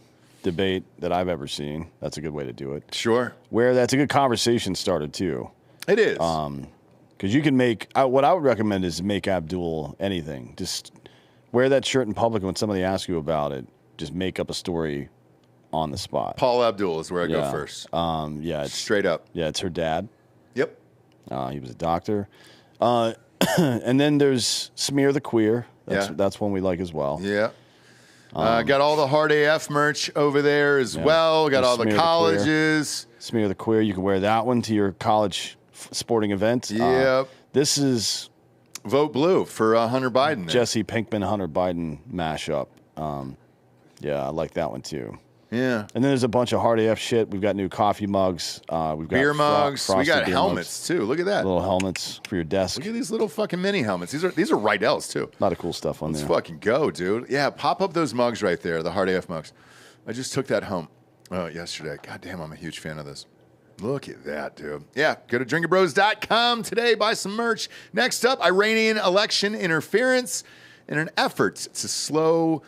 debate that I've ever seen, that's a good way to do it. Sure. Where that's a good conversation starter too. It is. Because you can make what I would recommend is make Abdul anything. Just wear that shirt in public, and when somebody asks you about it, just make up a story on the spot. Paul Abdul is where I go first. Yeah, it's straight up. Yeah, it's her dad. Yep. He was a doctor. And then there's Smear the Queer. That's one we like as well. Yeah. Got all the Hard AF merch over there as well. Got all the colleges. Smear the Queer. You can wear that one to your college sporting event. Yep. This is Vote Blue for Hunter Biden. Jesse Pinkman, Hunter Biden mashup. Yeah, I like that one too. Yeah. And then there's a bunch of Hard AF shit. We've got new coffee mugs. We've got beer mugs. We got helmets too. Look at that. Little helmets for your desk. Look at these little fucking mini helmets. These are Rydell's too. A lot of cool stuff on Let's there. fucking go, dude. Yeah, pop up those mugs right there, the Hard AF mugs. I just took that home yesterday. God damn, I'm a huge fan of this. Look at that, dude. Yeah, go to drinkinbros.com today, buy some merch. Next up, Iranian election interference in an effort to sow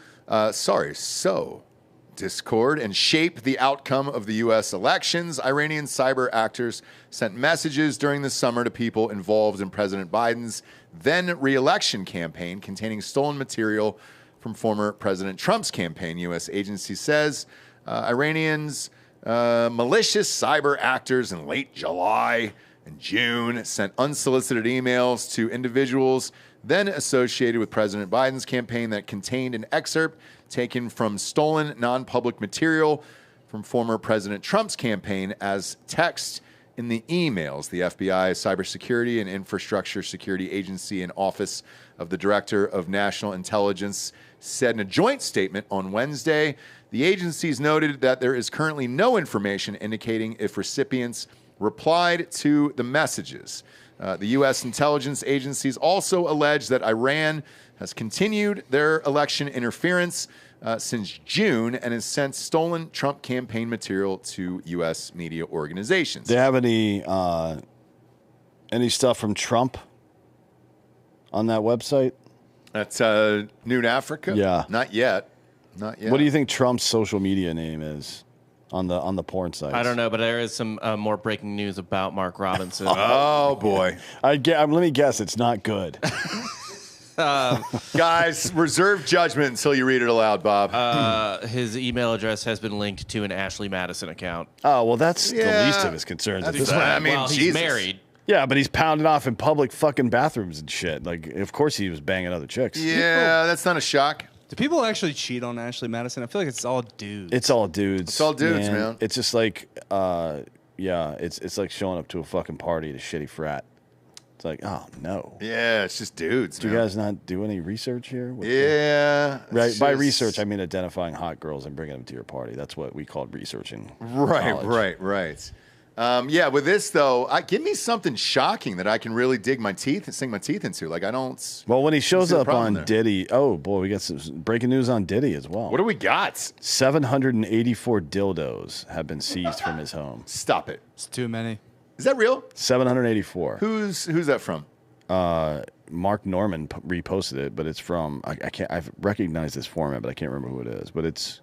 discord and shape the outcome of the U.S. elections. Iranian cyber actors sent messages during the summer to people involved in President Biden's then re-election campaign containing stolen material from former President Trump's campaign. U.S. agency says Iranians, malicious cyber actors in late July and June sent unsolicited emails to individuals then associated with President Biden's campaign that contained an excerpt taken from stolen non-public material from former President Trump's campaign as text in the emails. The FBI, Cybersecurity and Infrastructure Security Agency and Office of the Director of National Intelligence said in a joint statement on Wednesday, the agencies noted that there is currently no information indicating if recipients replied to the messages. The U.S. intelligence agencies also allege that Iran has continued their election interference since June and has sent stolen Trump campaign material to U.S. media organizations. Do they have any stuff from Trump on that website? That's Noon Africa? Yeah. Not yet. Not yet. What do you think Trump's social media name is on the porn sites? I don't know, but there is some more breaking news about Mark Robinson. Oh, boy. Let me guess. It's not good. Guys, reserve judgment until you read it aloud, Bob. His email address has been linked to an Ashley Madison account. Oh, well, that's the least of his concerns. At this point. I mean, he's Jesus. married. Yeah, but he's pounding off in public fucking bathrooms and shit. Like, of course he was banging other chicks. Yeah, that's not a shock. Do people actually cheat on Ashley Madison? I feel like it's all dudes. It's all dudes. It's all dudes, man. It's just like, it's like showing up to a fucking party at a shitty frat. It's like, oh no. Yeah, it's just dudes. Do you guys not do any research here? Yeah. Right. By research, I mean identifying hot girls and bringing them to your party. That's what we called researching. Right. Yeah, with this though, give me something shocking that I can really sink my teeth into. Like I don't. Well, when he shows up on there. Diddy, oh boy, we got some breaking news on Diddy as well. What do we got? 784 dildos have been seized from his home. Stop it. It's too many. Is that real? 784. Who's that from? Mark Norman reposted it, but it's from I've recognized this format, but I can't remember who it is. But it's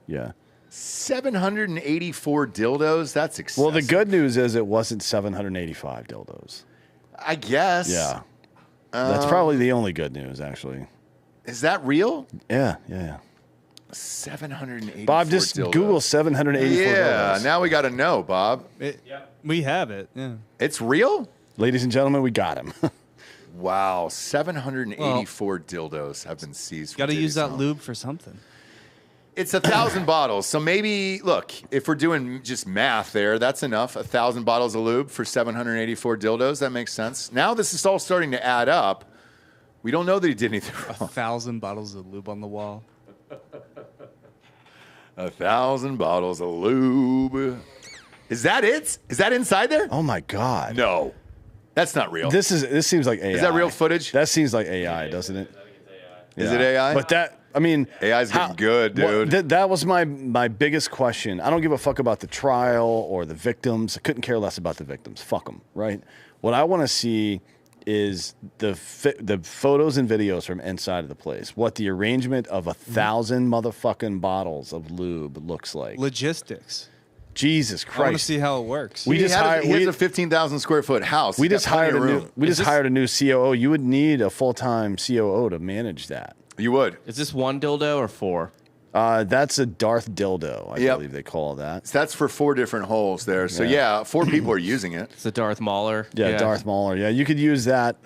784 dildos. That's excessive. Well, the good news is it wasn't 785 dildos. I guess. Yeah. That's probably the only good news, actually. Is that real? Yeah. 784 Bob, just dildos. Google 784 dildos. Now we got to know, Bob. We have it. Yeah. It's real? Ladies and gentlemen, we got him. Wow. 784 dildos have been seized. Got to use that lube for something. It's 1,000 bottles. So maybe, look, if we're doing just math there, that's enough. 1,000 bottles of lube for 784 dildos. That makes sense. Now this is all starting to add up. We don't know that he did anything wrong. 1,000 bottles of lube on the wall. 1,000 bottles of lube. Is that it? Is that inside there? Oh my God. No. That's not real. This seems like AI. Is that real footage? That seems like AI, doesn't it? Is it AI? But AI's getting good, dude. That was my biggest question. I don't give a fuck about the trial or the victims. I couldn't care less about the victims. Fuck them, right? What I want to see is the photos and videos from inside of the place. What the arrangement of 1,000 motherfucking bottles of lube looks like. Logistics. Jesus Christ! I want to see how it works. He has a 15,000 square foot house. We just hired a new COO. You would need a full-time COO to manage that. You would. Is this one dildo or four? That's a Darth dildo, I believe they call that. So that's for 4 different holes there. So yeah 4 people are using it. It's a Darth Mauler. Yeah, Darth Mauler. Yeah, you could use that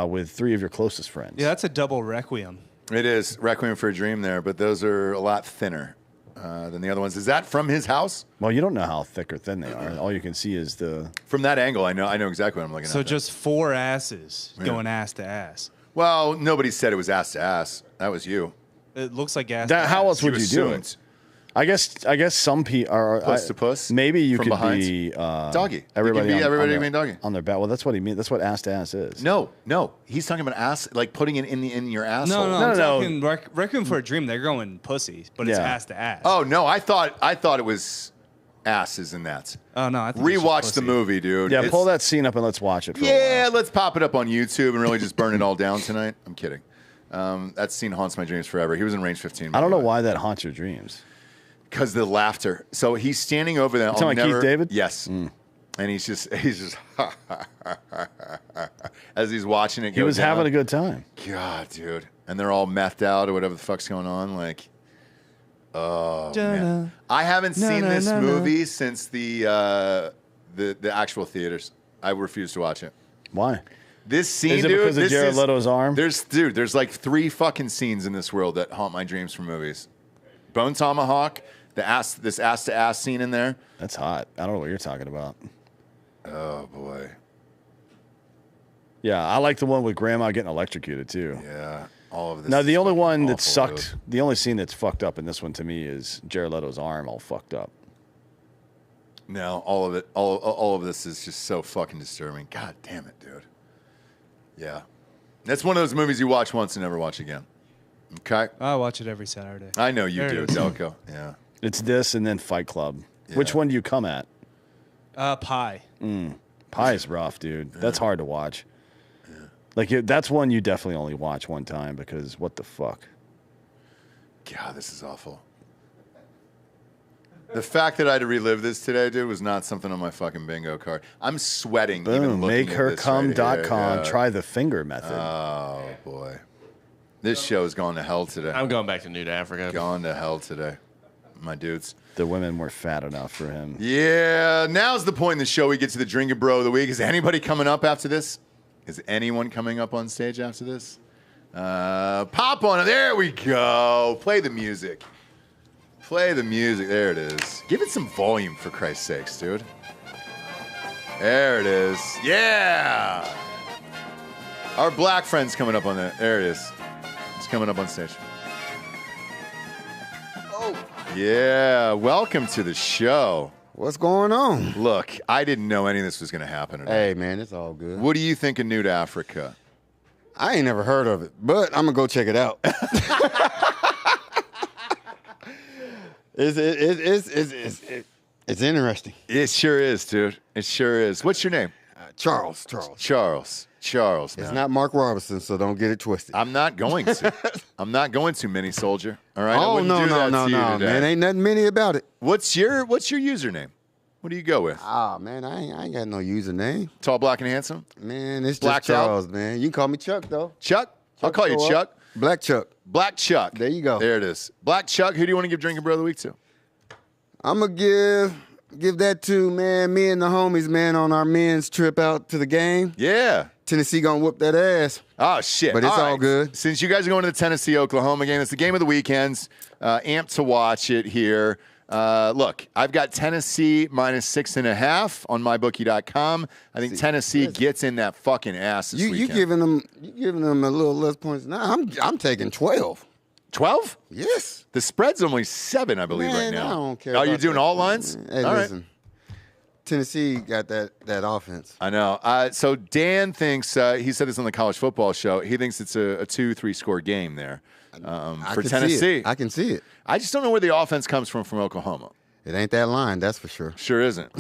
with 3 of your closest friends. Yeah, that's a double Requiem. It is Requiem for a Dream there, but those are a lot thinner than the other ones. Is that from his house? Well, you don't know how thick or thin they are. All you can see is the... From that angle, I know exactly what I'm looking at. So just 4 asses going ass to ass. Well, nobody said it was ass to ass. That was you. It looks like ass. How else would you do it? I guess some people are puss to puss. Maybe you could behind. be doggy. Everybody can be doggy on their back. Well, that's what he means. That's what ass to ass is. No. He's talking about ass, like putting it in your asshole. No. Requiem for a Dream. They're going pussy, but it's ass to ass. Oh no, I thought it was asses in that. Oh no, I think rewatch the movie, dude. Yeah, pull that scene up and let's watch it. Let's pop it up on YouTube and really just burn it all down tonight. I'm kidding. That scene haunts my dreams forever. He was in range 15. I don't know why that haunts your dreams. Because the laughter. So he's standing over there. Talking about Keith David? Yes. And he's just as he's watching it go He was down. having a good time. God, dude. And they're all methed out or whatever the fuck's going on. Like, oh, man. I haven't seen this movie since the actual theaters. I refuse to watch it. Why? This scene, is it dude, because of Jared Leto's arm? There's like 3 fucking scenes in this world that haunt my dreams from movies. Bone Tomahawk, this ass to ass scene in there. That's hot. I don't know what you're talking about. Oh boy. Yeah, I like the one with Grandma getting electrocuted too. Yeah, all of this. Now the only one that awful, sucked, dude. the only scene that's fucked up in this one to me is Jared Leto's arm all fucked up. No, all of it, all of this is just so fucking disturbing. God damn it, dude. Yeah. That's one of those movies you watch once and never watch again. Okay? I watch it every Saturday. I know you There do, it is. Delco. Yeah. It's this and then Fight Club. Yeah. Which one do you come at? Pie. Pie is rough, dude. That's hard to watch. Yeah. Like that's one you definitely only watch one time because what the fuck? God, this is awful. The fact that I had to relive this today, dude, was not something on my fucking bingo card. I'm sweating. Even Boom. looking at this MakeHerCome.com. right here. Try the finger method. Oh boy, this show is going to hell today. I'm going back to Nude Africa. Going to hell today, my dudes. The women were fat enough for him. Yeah, now's the point in the show we get to the Drinkin Bro of the week. Is anybody coming up after this? Is anyone coming up on stage after this? Pop on it. There we go. Play the music. Play the music. There it is. Give it some volume, for Christ's sakes, dude. There it is. Yeah. Our black friend's coming up on that. There it is. It's coming up on stage. Oh. Yeah. Welcome to the show. What's going on? Look, I didn't know any of this was going to happen today. Hey, man, it's all good. What do you think of Nude Africa? I ain't never heard of it, but I'm going to go check it out. It's interesting. It sure is, dude. It sure is. What's your name? Charles. Charles. It's man. not Mark Robinson, so don't get it twisted. I'm not going to. I'm not going to, Mini Soldier. All right. I Oh, wouldn't no, do no, that no, to you no, today. man. Ain't nothing many about it. What's your username? What do you go with? Ah, man, I ain't got no username. Tall, black, and handsome. Man, it's Blacked just out? Charles, man. You can call me Chuck, though. Chuck. I'll call you show up. Chuck. Black Chuck. Black Chuck. There you go. There it is. Black Chuck. Who do you want to give Drinkin Bro of the week to? I'm going to give that to, man, me and the homies, man, on our men's trip out to the game. Yeah. Tennessee gonna whoop that ass. Oh, shit. But it's all right. good. Since you guys are going to the Tennessee-Oklahoma game, it's the game of the weekends. Amped to watch it here. Look, I've got Tennessee -6.5 on mybookie.com. I think Tennessee gets in that fucking ass this weekend. You giving them a little less points. Now I'm taking 12. 12? Yes. The spread's only 7, I believe, right now. I don't care. Oh, you're about doing that. all lines? Hey, all listen. Tennessee got that offense. I know. So Dan thinks, he said this on the college football show, he thinks it's a 2-3 score game there for Tennessee. I can see it. I just don't know where the offense comes from Oklahoma. It ain't that line, that's for sure. Sure isn't.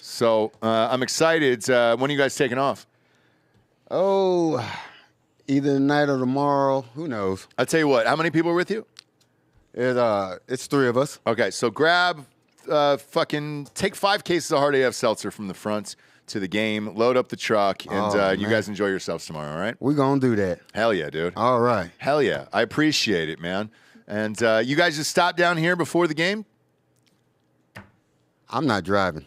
So I'm excited. When are you guys taking off? Oh, either tonight or tomorrow. Who knows? I'll tell you what. How many people are with you? It's 3 of us. Okay, so grab, take 5 cases of Hard AF Seltzer from the front to the game, load up the truck, and you guys enjoy yourselves tomorrow, all right? We're going to do that. Hell yeah, dude. All right. Hell yeah. I appreciate it, man. And you guys just stop down here before the game? I'm not driving.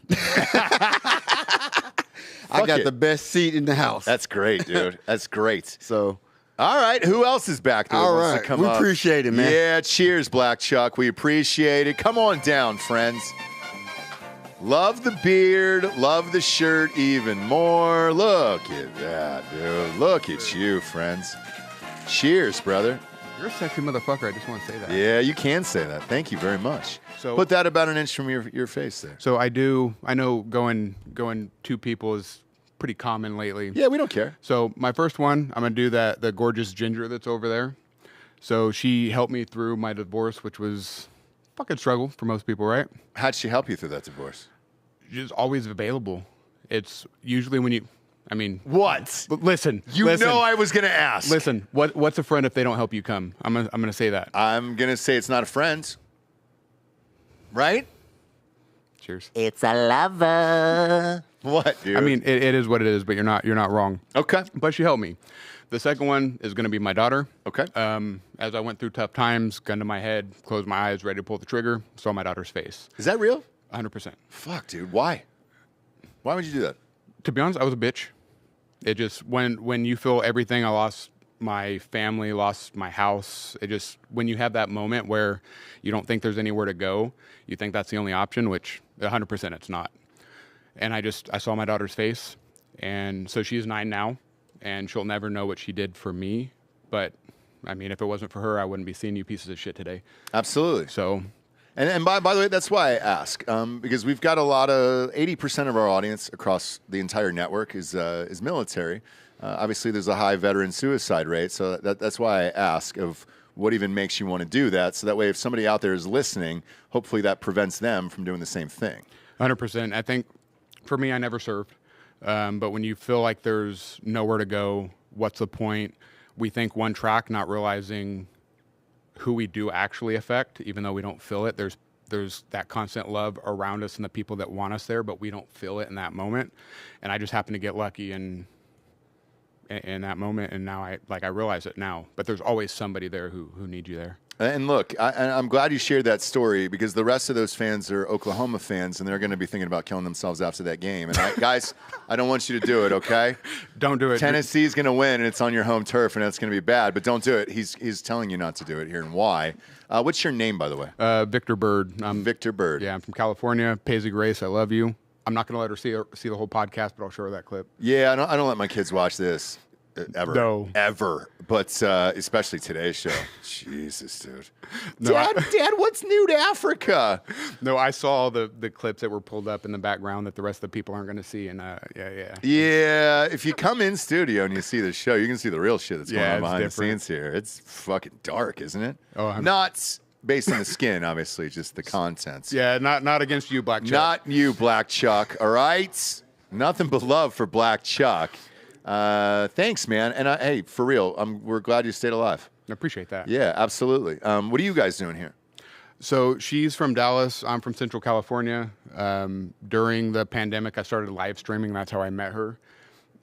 I got the best seat in the house. That's great, dude. That's great. So, all right. Who else is back there? All wants right. To come We up? appreciate it, man. Yeah, cheers, Black Chuck. We appreciate it. Come on down, friends. Love the beard. Love the shirt even more. Look at that, dude. Look at you, friends. Cheers, brother. You're a sexy motherfucker. I just want to say that. Yeah, you can say that. Thank you very much. So put that about an inch from your face there. So I know going 2 people is pretty common lately. Yeah, we don't care. So my first one, I'm gonna do the gorgeous Ginger that's over there. So she helped me through my divorce, which was fucking struggle for most people, right? How'd she help you through that divorce? She's always available. It's usually when you, I mean, what? Listen, listen, know I was gonna ask. Listen, what's a friend if they don't help you come? I'm gonna say that. I'm gonna say it's not a friend. Right? Cheers. It's a lover. What, dude? I mean, it is what it is, but you're not wrong. Okay. But she helped me. The second one is going to be my daughter. Okay. As I went through tough times, gun to my head, closed my eyes, ready to pull the trigger, saw my daughter's face. Is that real? 100%. Fuck, dude. Why? Why would you do that? To be honest, I was a bitch. It just, when you feel everything, I lost my family, lost my house. It just, when you have that moment where you don't think there's anywhere to go, you think that's the only option, which 100% it's not. And I saw my daughter's face, and so she's 9 now, and she'll never know what she did for me. But I mean, if it wasn't for her, I wouldn't be seeing you pieces of shit today. Absolutely. So, and by the way, that's why I ask, because we've got a lot of 80% of our audience across the entire network is military. Obviously, there's a high veteran suicide rate, so that's why I ask of what even makes you want to do that. So that way, if somebody out there is listening, hopefully that prevents them from doing the same thing. 100%. I think for me, I never served. But when you feel like there's nowhere to go, what's the point? We think one track, not realizing who we do actually affect, even though we don't feel it. There's that constant love around us and the people that want us there, but we don't feel it in that moment. And I just happen to get lucky in that moment, and now I realize it now. But there's always somebody there who needs you there. And look, I'm glad you shared that story, because the rest of those fans are Oklahoma fans, and they're going to be thinking about killing themselves after that game. And guys, I don't want you to do it, okay? Don't do it. Tennessee's going to win, and it's on your home turf, and it's going to be bad. But don't do it. He's telling you not to do it here, and why. What's your name, by the way? Victor Bird. Victor Bird. Yeah, I'm from California. Paisy Grace, I love you. I'm not going to let her see the whole podcast, but I'll show her that clip. Yeah, I don't let my kids watch this. Ever. No. Ever. But especially today's show. Jesus, dude. No, Dad, what's new to Africa? No, I saw the clips that were pulled up in the background that the rest of the people aren't going to see. And yeah. Yeah, if you come in studio and you see the show, you can see the real shit that's going on behind different. the scenes here. It's fucking dark, isn't it? Oh, Not based on the skin, obviously, just the contents. Yeah, not against you, Black Chuck. Not you, Black Chuck, all right? Nothing but love for Black Chuck. Thanks, man. And hey, for real, we're glad you stayed alive. I appreciate that. Yeah, absolutely. What are you guys doing here? So she's from Dallas. I'm from Central California. During the pandemic, I started live streaming. That's how I met her,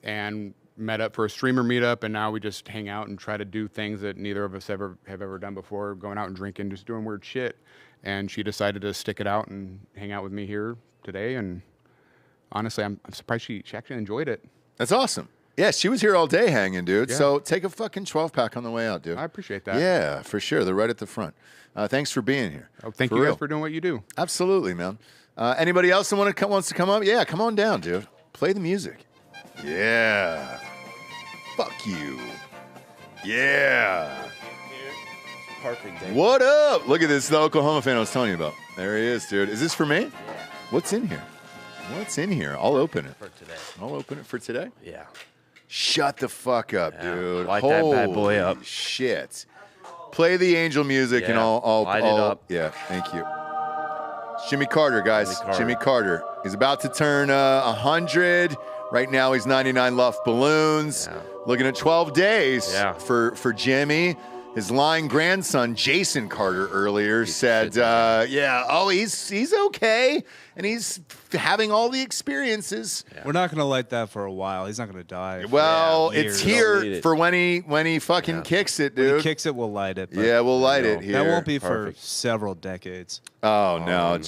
and met up for a streamer meetup. And now we just hang out and try to do things that neither of us have ever done before. Going out and drinking, just doing weird shit. And she decided to stick it out and hang out with me here today. And honestly, I'm surprised she actually enjoyed it. That's awesome. Yeah, she was here all day hanging, dude. Yeah. So take a fucking 12-pack on the way out, dude. I appreciate that. Yeah, for sure. They're right at the front. Thanks for being here. Oh, thank For you real. guys for doing what you do. Absolutely, man. Anybody else that wants to come up? Yeah, come on down, dude. Play the music. Yeah. Fuck you. Yeah. Perfect day. What up? Look at this, the Oklahoma fan I was telling you about. There he is, dude. Is this for me? Yeah. What's in here? What's in here? I'll open it. For today. I'll open it for today? Yeah. Shut the fuck up, dude. Light that bad boy up. Shit. Play the angel music and Yeah, I'll light it up. Yeah, thank you. Jimmy Carter, guys. Jimmy Carter. He's about to turn 100. Right now he's 99 Luft balloons. Yeah. Looking at 12 days Yeah. for Jimmy. His lying grandson, Jason Carter, earlier said, he's okay. And he's having all the experiences. We're not going to light that for a while. He's not going to die. Well, years. it's here for when he fucking kicks it, dude. When he kicks it, we'll light it. but, Yeah, we'll light it That here. won't be for several decades. Oh, no.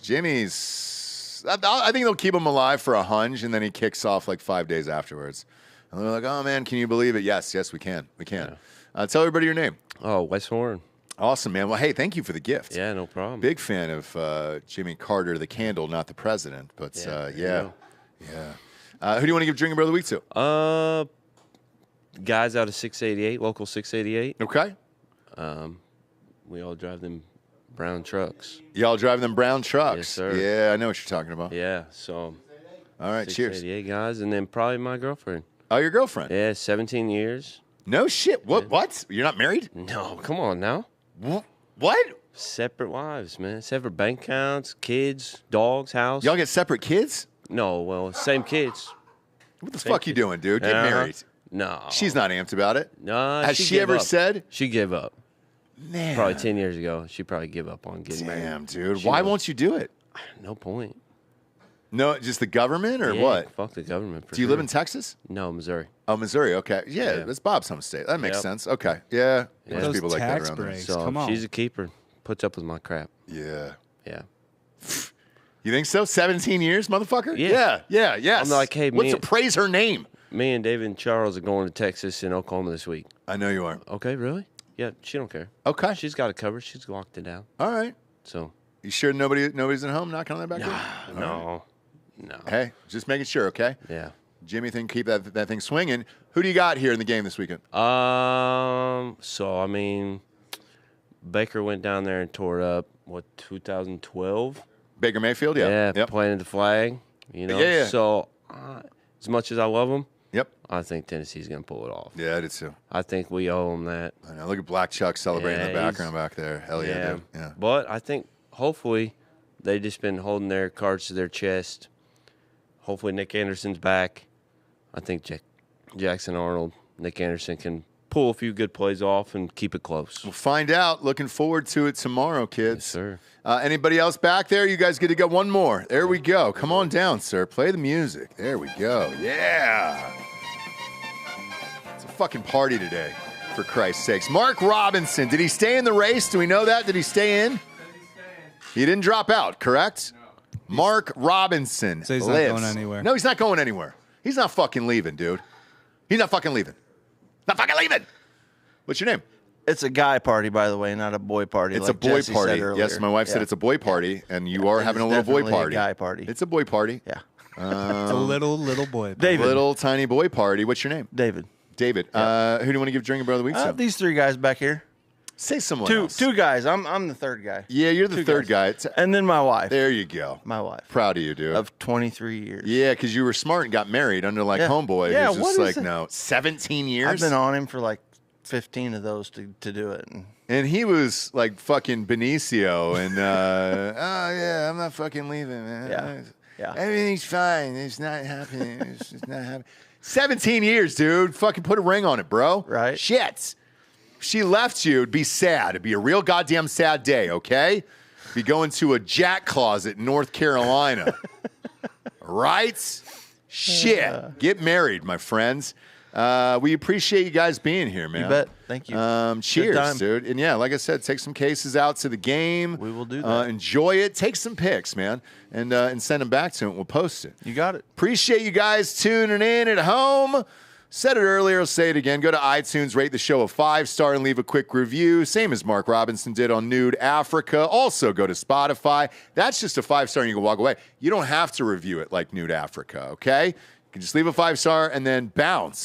Jimmy's... I think they'll keep him alive for a hunch, and then he kicks off like 5 days afterwards. And they're like, oh, man, can you believe it? Yes, we can. We can. Tell everybody your name. Oh, Wes Horn. Awesome, man. Well, hey, thank you for the gift. Yeah, no problem. Big fan of Jimmy Carter, the candle, not the president. But, yeah. Who do you want to give Drinkin Bro of the Week to? Guys out of 688, local 688. Okay. We all drive them brown trucks. Y'all drive them brown trucks? Yes, sir. Yeah, I know what you're talking about. Yeah, so. All right, cheers. 688 guys, and then probably my girlfriend. Oh, your girlfriend? Yeah, 17 years. No shit. What? You're not married? No, come on now. What? Separate wives, man. Separate bank accounts, kids, dogs, house. Y'all get separate kids? No, well, same kids. What the fuck you doing, dude? Get married. No. She's not amped about it. No. Has she ever said? She gave up. Man. Probably 10 years ago. She probably give up on getting married. Damn, dude. Why won't you do it? No point. No, just the government or Yeah, what? Fuck the government. Do you live in Texas? No, Missouri. Oh, Missouri. Okay. Yeah, that's Bob's home state. That makes sense. Okay. Yeah. Most Those people like that tax around there. breaks. So Come on. she's a keeper. Puts up with my crap. Yeah. Yeah. You think so? 17 years, motherfucker? Yeah. Yes. I'm like, hey, Let's praise her name. Me and David and Charles are going to Texas and Oklahoma this week. I know you are. Okay, really? Yeah, she don't care. Okay. She's got it covered. She's locked it down. All right. So. You sure nobody's at home knocking on that back door? No. Hey, just making sure, okay? Yeah. Jimmy, keep that thing swinging. Who do you got here in the game this weekend? So I mean, Baker went down there and tore it up. 2012? Baker Mayfield, yeah. Yeah, planted the flag. You know. Yeah. So as much as I love him, yep, I think Tennessee's gonna pull it off. Yeah, I did too. I think we owe him that. I know. Look at Black Chuck celebrating in the background back there. Hell yeah, dude. Yeah. But I think hopefully they've just been holding their cards to their chest. Hopefully Nick Anderson's back. I think Jackson Arnold, Nick Anderson can pull a few good plays off and keep it close. We'll find out. Looking forward to it tomorrow, kids. Yes, sir. Anybody else back there? You guys get to go one more. There we go. Come on down, sir. Play the music. There we go. Yeah. It's a fucking party today, for Christ's sakes. Mark Robinson, did he stay in the race? Do we know that? Did he stay in? He didn't drop out, correct? Mark Robinson So he's lives. not going anywhere. No, he's not going anywhere. He's not fucking leaving, dude. He's not fucking leaving. Not fucking leaving. What's your name? It's a guy party, by the way, not a boy party. It's like a boy Jesse party. said earlier. Yes, my wife said Yeah. it's a boy party, and you are having a little boy definitely a party. guy party. It's a boy party. Yeah. It's a little boy. David. Little tiny boy party. What's your name? David. David. Who do you want to give Drinkin Bro of the Week to? These three guys back here. Say someone else. Two guys. I'm the third guy. Yeah, you're the Two third guy. And then my wife. There you go. My wife. Proud of you, dude. Of 23 years. Yeah, because you were smart and got married under like Yeah. homeboy. Yeah, who's what just is like, it? no, 17 years? I've been on him for like 15 of those to do it. And he was like fucking Benicio and, oh, yeah, I'm not fucking leaving, man. Yeah. Everything's fine. It's not happening. It's just not happening. 17 years, dude. Fucking put a ring on it, bro. Right. Shit. If she left you, it'd be sad. It'd be a real goddamn sad day, okay? Be going to a jack closet in North Carolina. Right? Shit. Get married, my friends. We appreciate you guys being here, man. You bet. Thank you. Cheers, dude. And yeah, like I said, take some cases out to the game. We will do that. Enjoy it. Take some pics, man, and send them back to him. We'll post it. You got it. Appreciate you guys tuning in at home. Said it earlier, I'll say it again. Go to iTunes, rate the show a 5-star, and leave a quick review. Same as Mark Robinson did on Nude Africa. Also, go to Spotify. That's just a 5-star, and you can walk away. You don't have to review it like Nude Africa, okay? You can just leave a 5-star and then bounce.